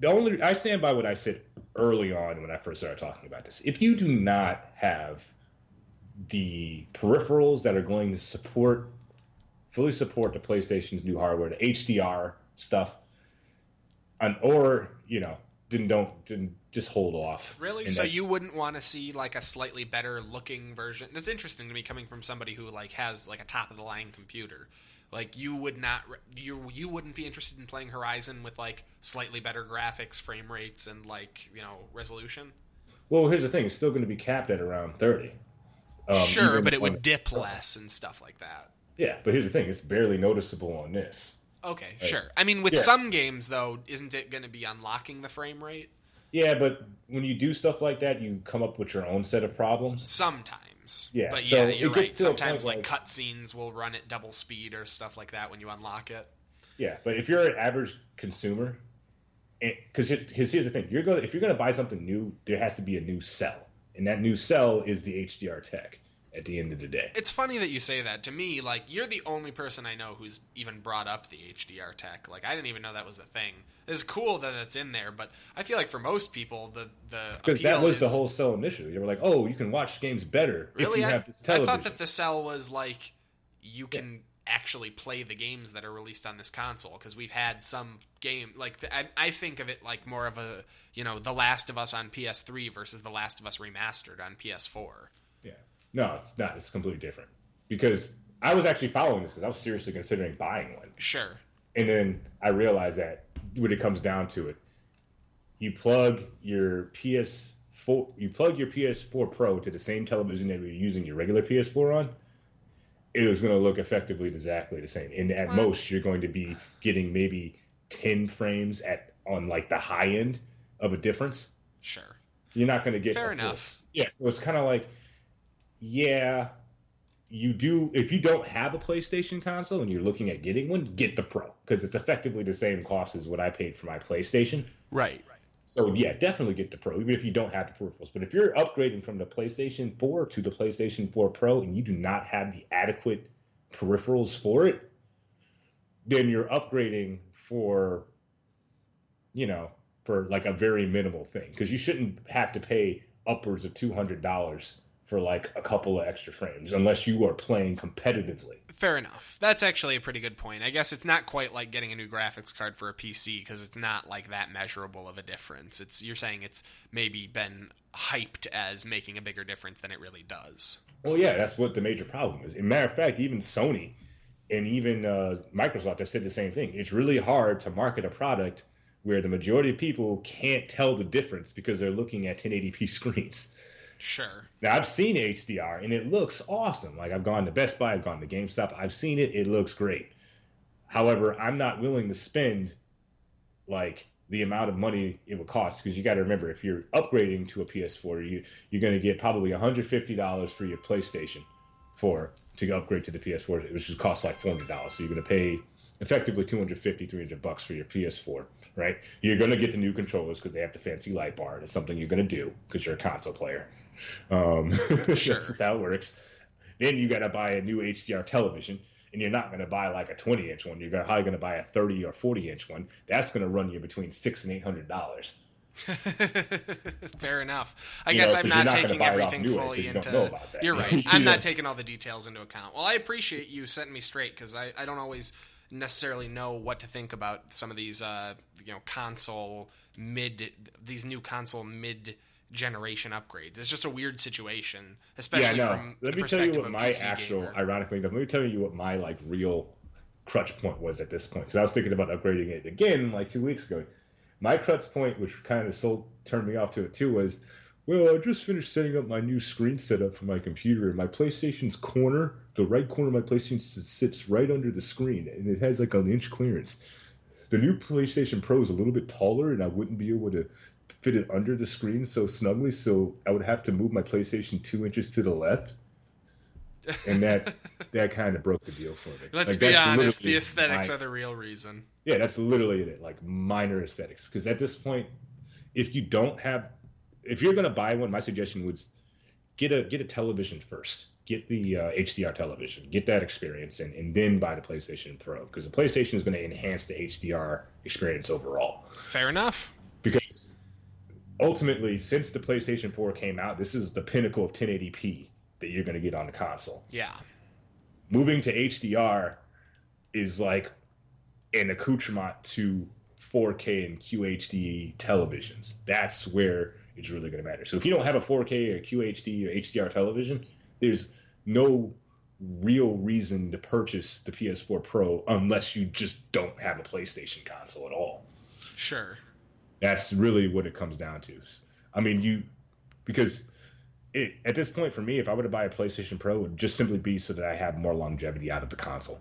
I stand by what I said early on when I first started talking about this. If you do not have the peripherals that are going to fully support the PlayStation's new hardware, the HDR stuff, then just hold off. Really? So you wouldn't want to see a slightly better looking version? That's interesting to me coming from somebody who has a top of the line computer. You wouldn't be interested in playing Horizon with slightly better graphics, frame rates, and resolution? Well, here's the thing: it's still going to be capped at around 30. Sure, but it would dip less and stuff like that. Yeah, but here's the thing: it's barely noticeable on this. Okay, sure. I mean, with some games, though, isn't it going to be unlocking the frame rate? Yeah, but when you do stuff like that, you come up with your own set of problems. Sometimes. Yeah. But so you're right. Sometimes, cutscenes will run at double speed or stuff like that when you unlock it. Yeah, but if you're an average consumer, because here's the thing: if you're going to buy something new, there has to be a new cell, and that new cell is the HDR tech. At the end of the day, it's funny that you say that. To me, you're the only person I know who's even brought up the HDR tech. I didn't even know that was a thing. It's cool that it's in there, but I feel like for most people, the because that was the whole cell initially. They were like, "Oh, you can watch games better if you have this television." I thought that the cell was you can actually play the games that are released on this console, because we've had some game I think of it more of a The Last of Us on PS3 versus The Last of Us remastered on PS4. Yeah. No, it's not. It's completely different. Because I was actually following this because I was seriously considering buying one. Sure. And then I realized that when it comes down to it, you plug your PS4 Pro to the same television that you're using your regular PS4 on, it was going to look effectively exactly the same. And at most, you're going to be getting maybe 10 frames on the high end of a difference. Sure. You're not going to get fair enough. Yeah, so it's kind of yeah, you do. If you don't have a PlayStation console and you're looking at getting one, get the Pro, because it's effectively the same cost as what I paid for my PlayStation. Right. So yeah, definitely get the Pro, even if you don't have the peripherals. But if you're upgrading from the PlayStation 4 to the PlayStation 4 Pro and you do not have the adequate peripherals for it, then you're upgrading for a very minimal thing, because you shouldn't have to pay upwards of $200 for a couple of extra frames unless you are playing competitively. Fair enough. That's actually a pretty good point. I guess it's not quite like getting a new graphics card for a PC, because it's not that measurable of a difference. You're saying it's maybe been hyped as making a bigger difference than it really does. Well, yeah, that's what the major problem is. As a matter of fact, even Sony And even Microsoft has said the same thing. It's really hard to market a product where the majority of people can't tell the difference because they're looking at 1080p screens. Sure. Now, I've seen HDR, and it looks awesome. Like, I've gone to Best Buy, I've gone to GameStop, I've seen it. It looks great. However, I'm not willing to spend, like, the amount of money it would cost, because you got to remember, if you're upgrading to a PS4, you're going to get probably $150 for your PlayStation 4 to upgrade to the PS4, which costs like $400. So you're going to pay effectively $250-$300 for your PS4, right? You're going to get the new controllers because they have the fancy light bar. It's something you're going to do because you're a console player. Sure. That's just how it works. Then you got to buy a new HDR television, and you're not going to buy like a 20-inch one. You're probably going to buy a 30 or 40-inch one. That's going to run you between $600 and $800. Fair enough. I guess I'm not taking everything fully into. You're right. I'm not taking all the details into account. Well, I appreciate you setting me straight, because I don't always necessarily know what to think about some of these these new console mid generation upgrades. It's just a weird situation, especially from the perspective of PC gamer. Ironically, let me tell you what my like real crutch point was at this point, because I was thinking about upgrading it again like 2 weeks ago. My crutch point, which kind of turned me off to it too, was, well, I just finished setting up my new screen setup for my computer, and my PlayStation's corner, the right corner of my PlayStation sits right under the screen, and it has like an inch clearance. The new PlayStation Pro is a little bit taller, and I wouldn't be able to fit it under the screen so snugly, so I would have to move my PlayStation 2 inches to the left. And that kind of broke the deal for me. Let's be honest, the aesthetics are the real reason. Yeah, that's literally it. Like minor aesthetics. Because at this point, if you're going to buy one, my suggestion was get a television first. Get the HDR television. Get that experience, and then buy the PlayStation Pro. Because the PlayStation is going to enhance the HDR experience overall. Fair enough. Because ultimately, since the PlayStation 4 came out, this is the pinnacle of 1080p that you're going to get on the console. Yeah. Moving to HDR is like an accoutrement to 4K and QHD televisions. That's where it's really going to matter. So if you don't have a 4K or QHD or HDR television, there's no real reason to purchase the PS4 Pro unless you just don't have a PlayStation console at all. Sure. That's really what it comes down to. I mean, at this point for me, if I were to buy a PlayStation Pro, it would just simply be so that I have more longevity out of the console.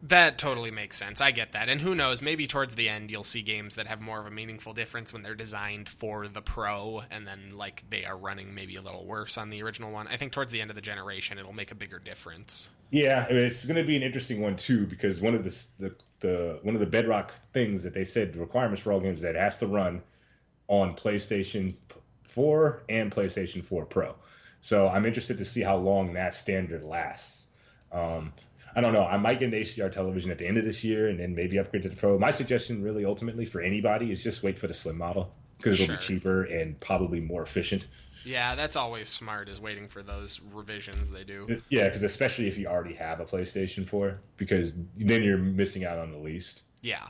That totally makes sense. I get that. And who knows, maybe towards the end you'll see games that have more of a meaningful difference when they're designed for the Pro, and then like they are running maybe a little worse on the original one. I think towards the end of the generation it'll make a bigger difference. Yeah, it's going to be an interesting one too, because one of the bedrock things that they said, the requirements for all games, is that it has to run on PlayStation 4 and PlayStation 4 Pro. So I'm interested to see how long that standard lasts. I don't know. I might get an HDR television at the end of this year and then maybe upgrade to the Pro. My suggestion really ultimately for anybody is just wait for the Slim model, because it'll be cheaper and probably more efficient. Yeah, that's always smart, is waiting for those revisions they do. Yeah, because especially if you already have a PlayStation 4, because then you're missing out on the least. Yeah.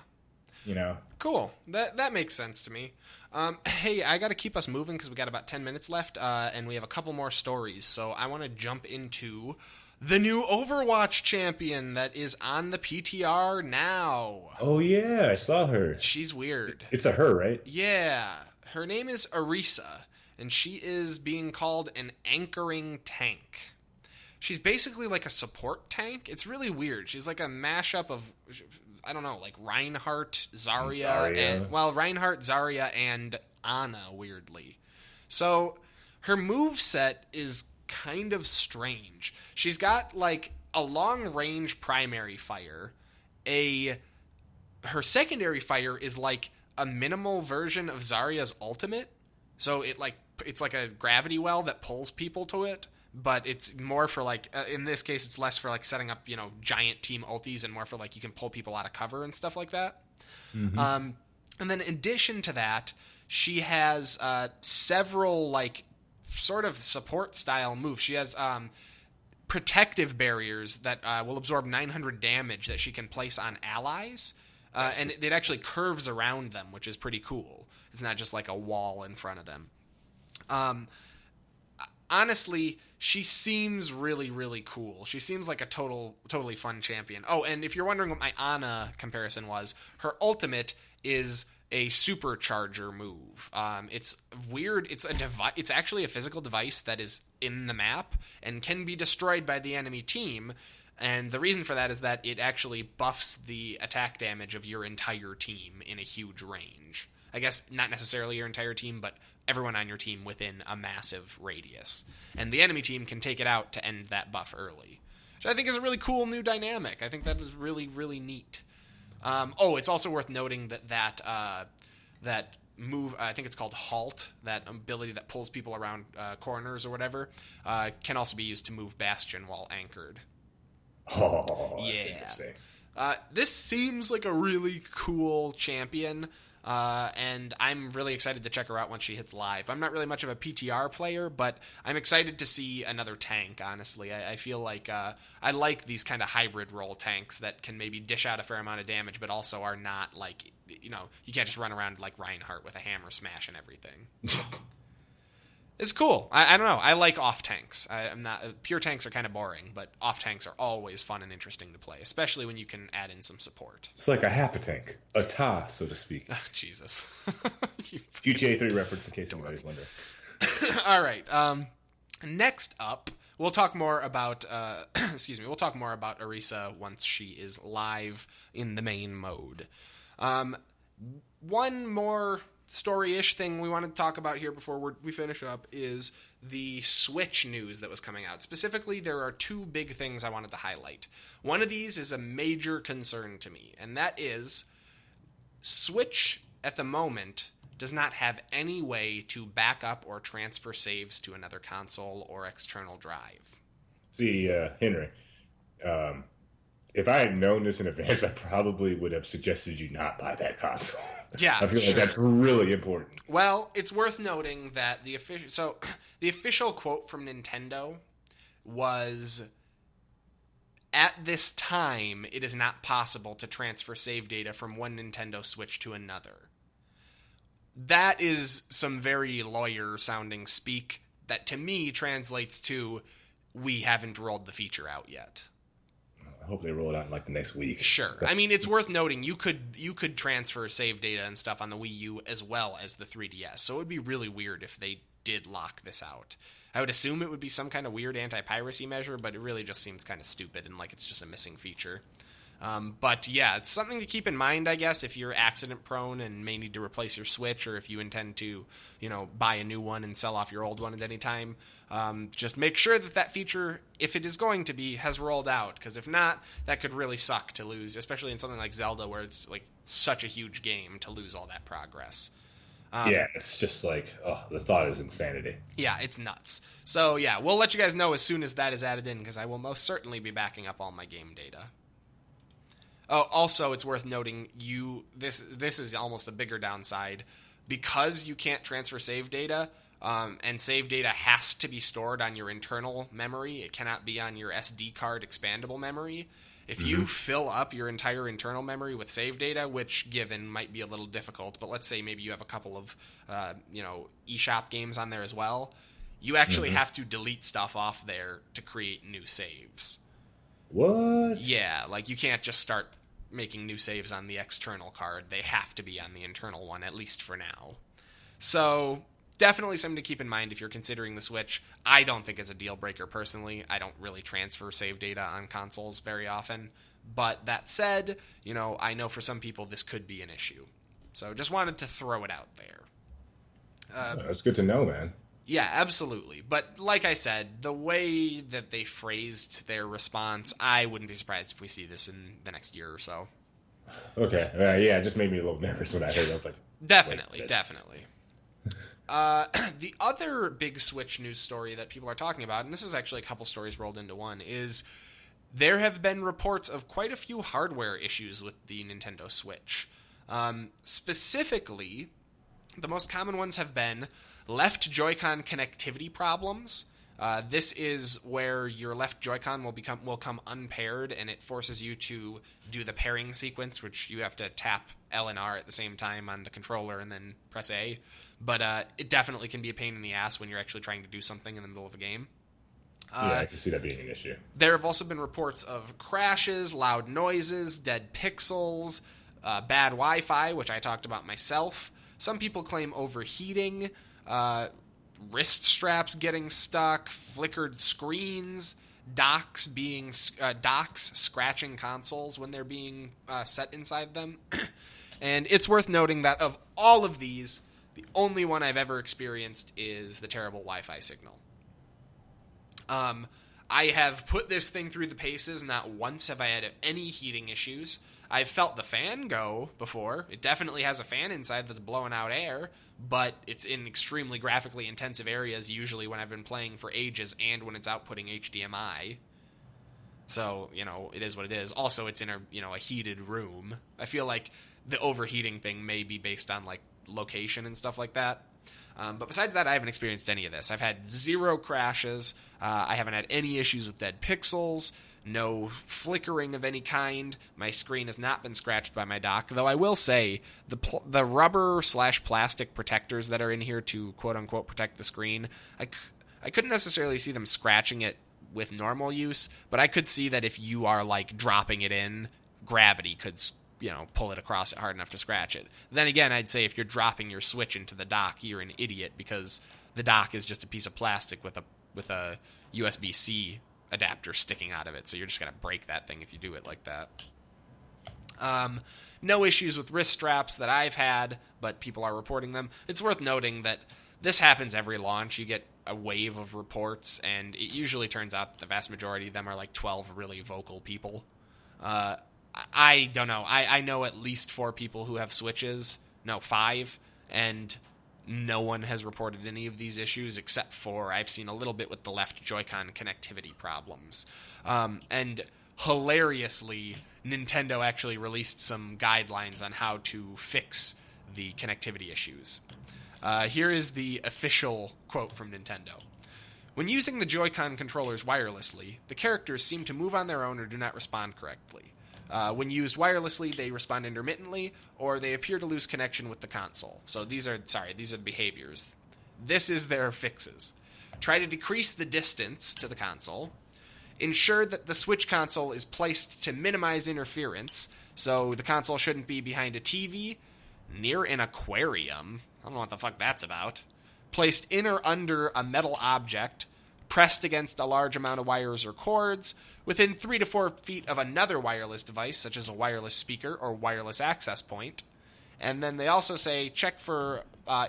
You know? Cool. That makes sense to me. Hey, I got to keep us moving because we got about 10 minutes left, and we have a couple more stories. So I want to jump into the new Overwatch champion that is on the PTR now. Oh, yeah, I saw her. She's weird. It's a her, right? Yeah. Her name is Orisa, and she is being called an anchoring tank. She's basically like a support tank. It's really weird. She's like a mashup of, I don't know, like Reinhardt, Zarya, and Ana, weirdly. So her moveset is kind of strange. She's got like a long-range primary fire. Her secondary fire is like a minimal version of Zarya's ultimate. So it's like a gravity well that pulls people to it. But it's more for like, in this case, it's less for like setting up, giant team ultis, and more for like you can pull people out of cover and stuff like that. Mm-hmm. And then in addition to that, she has several like sort of support style moves. She has protective barriers that will absorb 900 damage that she can place on allies. And it actually curves around them, which is pretty cool. It's not just like a wall in front of them. honestly, she seems really, really cool. She seems like a totally fun champion. Oh, and if you're wondering what my Ana comparison was, her ultimate is a supercharger move. It's weird. It's a device. It's actually a physical device that is in the map and can be destroyed by the enemy team. And the reason for that is that it actually buffs the attack damage of your entire team in a huge range. I guess not necessarily your entire team, but everyone on your team within a massive radius. And the enemy team can take it out to end that buff early, which I think is a really cool new dynamic. I think that is really, really neat. It's also worth noting that move, I think it's called Halt, that ability that pulls people around corners or whatever, can also be used to move Bastion while anchored. Oh, that's interesting. This seems like a really cool champion, and I'm really excited to check her out once she hits live. I'm not really much of a PTR player, but I'm excited to see another tank, honestly. I feel like I like these kind of hybrid role tanks that can maybe dish out a fair amount of damage, but also are not like, you can't just run around like Reinhardt with a hammer smash and everything. It's cool. I don't know. I like off tanks. I'm not pure tanks are kind of boring, but off tanks are always fun and interesting to play, especially when you can add in some support. It's like a half a tank, a TA, so to speak. Jesus. GTA 3 reference in case anybody's wondering. All right. Next up, we'll talk more about We'll talk more about Orisa once she is live in the main mode. One more story-ish thing we want to talk about here before we finish up is the Switch news that was coming out. Specifically, there are two big things I wanted to highlight. One of these is a major concern to me, and that is Switch at the moment does not have any way to back up or transfer saves to another console or external drive. See, Henry, if I had known this in advance, I probably would have suggested you not buy that console. Yeah, I feel like that's really important. Well, it's worth noting that the official quote from Nintendo was, at this time, it is not possible to transfer save data from one Nintendo Switch to another. That is some very lawyer-sounding speak that, to me, translates to, we haven't rolled the feature out yet. I hope they roll it out in like the next week. Sure. I mean, it's worth noting you could transfer save data and stuff on the Wii U as well as the 3DS. So it would be really weird if they did lock this out. I would assume it would be some kind of weird anti-piracy measure, but it really just seems kind of stupid and like it's just a missing feature. But yeah, it's something to keep in mind, I guess, if you're accident prone and may need to replace your Switch, or if you intend to, buy a new one and sell off your old one at any time. Just make sure that feature, if it is going to be, has rolled out, because if not, that could really suck to lose, especially in something like Zelda, where it's like such a huge game, to lose all that progress. Yeah, it's just like, the thought is insanity. Yeah, it's nuts. So yeah, we'll let you guys know as soon as that is added in, because I will most certainly be backing up all my game data. Oh, also, it's worth noting, this is almost a bigger downside. Because you can't transfer save data, and save data has to be stored on your internal memory, it cannot be on your SD card expandable memory. If you fill up your entire internal memory with save data, which, given, might be a little difficult, but let's say maybe you have a couple of, eShop games on there as well, you actually have to delete stuff off there to create new saves. What? Yeah, like you can't just start making new saves on the external card. They have to be on the internal one, at least for now. So definitely something to keep in mind if you're considering the Switch. I don't think it's a deal breaker personally. I don't really transfer save data on consoles very often. But that said, I know for some people this could be an issue. So just wanted to throw it out there. That's good to know, man. Yeah, absolutely. But like I said, the way that they phrased their response, I wouldn't be surprised if we see this in the next year or so. Okay. Yeah, it just made me a little nervous when I heard it. I was like... Definitely. The other big Switch news story that people are talking about, and this is actually a couple stories rolled into one, is there have been reports of quite a few hardware issues with the Nintendo Switch. Specifically, the most common ones have been left Joy-Con connectivity problems. This is where your left Joy-Con will come unpaired, and it forces you to do the pairing sequence, which you have to tap L and R at the same time on the controller and then press A. But it definitely can be a pain in the ass when you're actually trying to do something in the middle of a game. Yeah, I can see that being an issue. There have also been reports of crashes, loud noises, dead pixels, bad Wi-Fi, which I talked about myself. Some people claim overheating, wrist straps getting stuck, flickered screens, docks scratching consoles when they're being set inside them. And it's worth noting that of all of these, the only one I've ever experienced is the terrible Wi-Fi signal. I have put this thing through the paces. Not once have I had any heating issues. I've felt the fan go before. It definitely has a fan inside that's blowing out air, but it's in extremely graphically intensive areas, usually when I've been playing for ages and when it's outputting HDMI. So, it is what it is. Also, it's in a heated room. I feel like the overheating thing may be based on, location and stuff like that. But besides that, I haven't experienced any of this. I've had 0 crashes. I haven't had any issues with dead pixels. No flickering of any kind. My screen has not been scratched by my dock. Though I will say, the rubber/plastic protectors that are in here to quote-unquote protect the screen, I couldn't necessarily see them scratching it with normal use, but I could see that if you are, dropping it in, gravity could pull it across it hard enough to scratch it. Then again, I'd say if you're dropping your Switch into the dock, you're an idiot because the dock is just a piece of plastic with a USB-C adapter sticking out of it, so you're just going to break that thing if you do it like that. No issues with wrist straps that I've had, but people are reporting them. It's worth noting that this happens every launch. You get a wave of reports, and it usually turns out that the vast majority of them are 12 really vocal people. I don't know. I know at least 4 people who have Switches. No, 5. And no one has reported any of these issues except for I've seen a little bit with the left Joy-Con connectivity problems. And hilariously, Nintendo actually released some guidelines on how to fix the connectivity issues. Here is the official quote from Nintendo. When using the Joy-Con controllers wirelessly, the characters seem to move on their own or do not respond correctly. When used wirelessly, they respond intermittently, or they appear to lose connection with the console. So these are the behaviors. This is their fixes. Try to decrease the distance to the console. Ensure that the Switch console is placed to minimize interference, so the console shouldn't be behind a TV, near an aquarium. I don't know what the fuck that's about. Placed in or under a metal object, pressed against a large amount of wires or cords, within 3 to 4 feet of another wireless device, such as a wireless speaker or wireless access point. And then they also say check for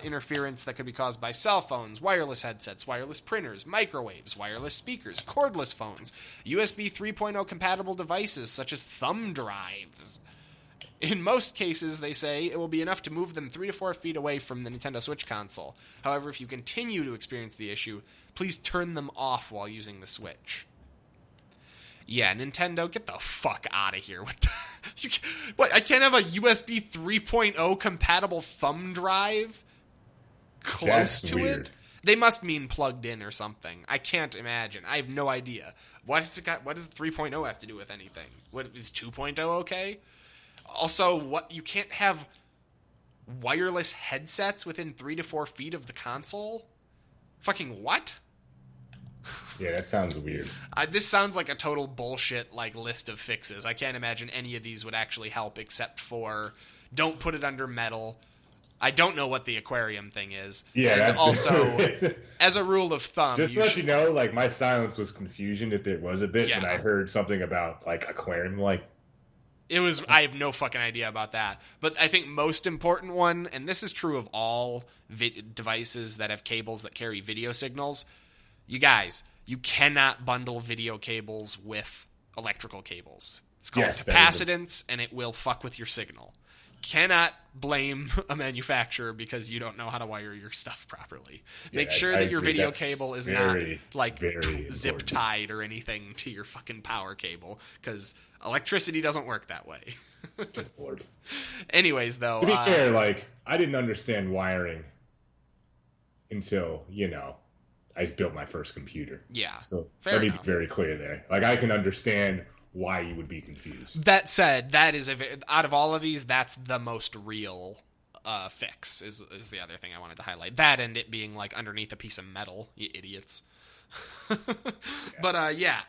interference that could be caused by cell phones, wireless headsets, wireless printers, microwaves, wireless speakers, cordless phones, USB 3.0 compatible devices such as thumb drives. In most cases, they say, it will be enough to move them 3 to 4 feet away from the Nintendo Switch console. However, if you continue to experience the issue, please turn them off while using the Switch. Yeah, Nintendo, get the fuck out of here with that. What, I can't have a USB 3.0 compatible thumb drive close to it? They must mean plugged in or something. I can't imagine. I have no idea. What does 3.0 have to do with anything? What is 2.0 okay? Also, you can't have wireless headsets within 3 to 4 feet of the console? Fucking what? Yeah, that sounds weird. This sounds like a total bullshit list of fixes. I can't imagine any of these would actually help except for don't put it under metal. I don't know what the aquarium thing is. Yeah, and also, as a rule of thumb... Just to let you know, my silence was confusion if there was a bit when I heard something about, aquarium, It was. I have no fucking idea about that. But I think most important one, and this is true of all devices that have cables that carry video signals, you guys, you cannot bundle video cables with electrical cables. It's called capacitance, and it will fuck with your signal. Cannot blame a manufacturer because you don't know how to wire your stuff properly. Make sure that your video cable is not zip tied or anything to your fucking power cable, because electricity doesn't work that way. Lord. Anyways, though, to be fair, I didn't understand wiring until I built my first computer. Yeah, so let me be very clear there. I can understand why you would be confused. That said, that is out of all of these, that's the most real fix. Is the other thing I wanted to highlight. That and it being like underneath a piece of metal, you idiots. But yeah.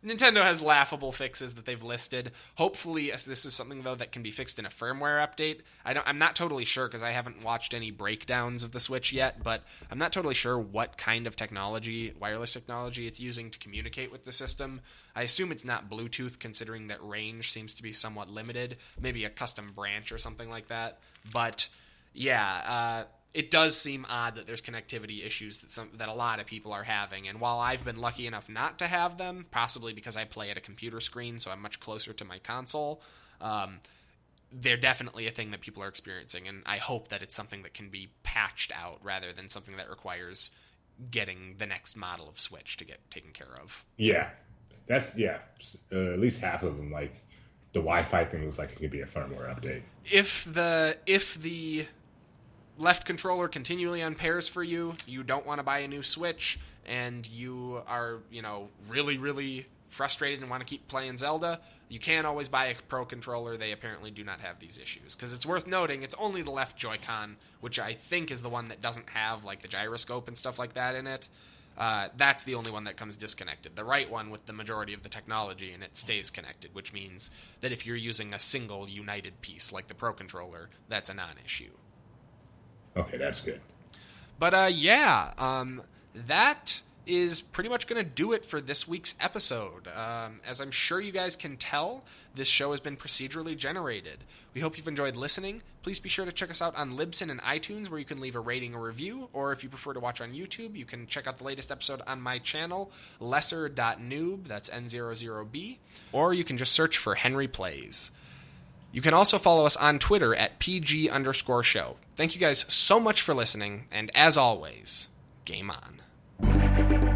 Nintendo has laughable fixes that they've listed. Hopefully, this is something, though, that can be fixed in a firmware update. I'm not totally sure because I haven't watched any breakdowns of the Switch yet, but I'm not totally sure what kind of technology, wireless technology, it's using to communicate with the system. I assume it's not Bluetooth, considering that range seems to be somewhat limited. Maybe a custom branch or something like that. But, yeah, it does seem odd that there's connectivity issues that a lot of people are having, and while I've been lucky enough not to have them, possibly because I play at a computer screen, so I'm much closer to my console, they're definitely a thing that people are experiencing, and I hope that it's something that can be patched out rather than something that requires getting the next model of Switch to get taken care of. Yeah, that's at least half of them. Like the Wi-Fi thing looks like it could be a firmware update. If the left controller continually unpairs for you, you don't want to buy a new Switch, and you are, really, really frustrated and want to keep playing Zelda, you can always buy a Pro controller. They apparently do not have these issues. Because it's worth noting, it's only the left Joy-Con, which I think is the one that doesn't have, like, the gyroscope and stuff like that in it. That's the only one that comes disconnected. The right one with the majority of the technology in it stays connected, which means that if you're using a single united piece like the Pro controller, that's a non-issue. Okay, that's good. But that is pretty much going to do it for this week's episode. As I'm sure you guys can tell, this show has been procedurally generated. We hope you've enjoyed listening. Please be sure to check us out on Libsyn and iTunes, where you can leave a rating or review, or if you prefer to watch on YouTube, you can check out the latest episode on my channel, lesser.noob, that's N00B, or you can just search for Henry Plays. You can also follow us on Twitter at PG_show. Thank you guys so much for listening, and as always, game on.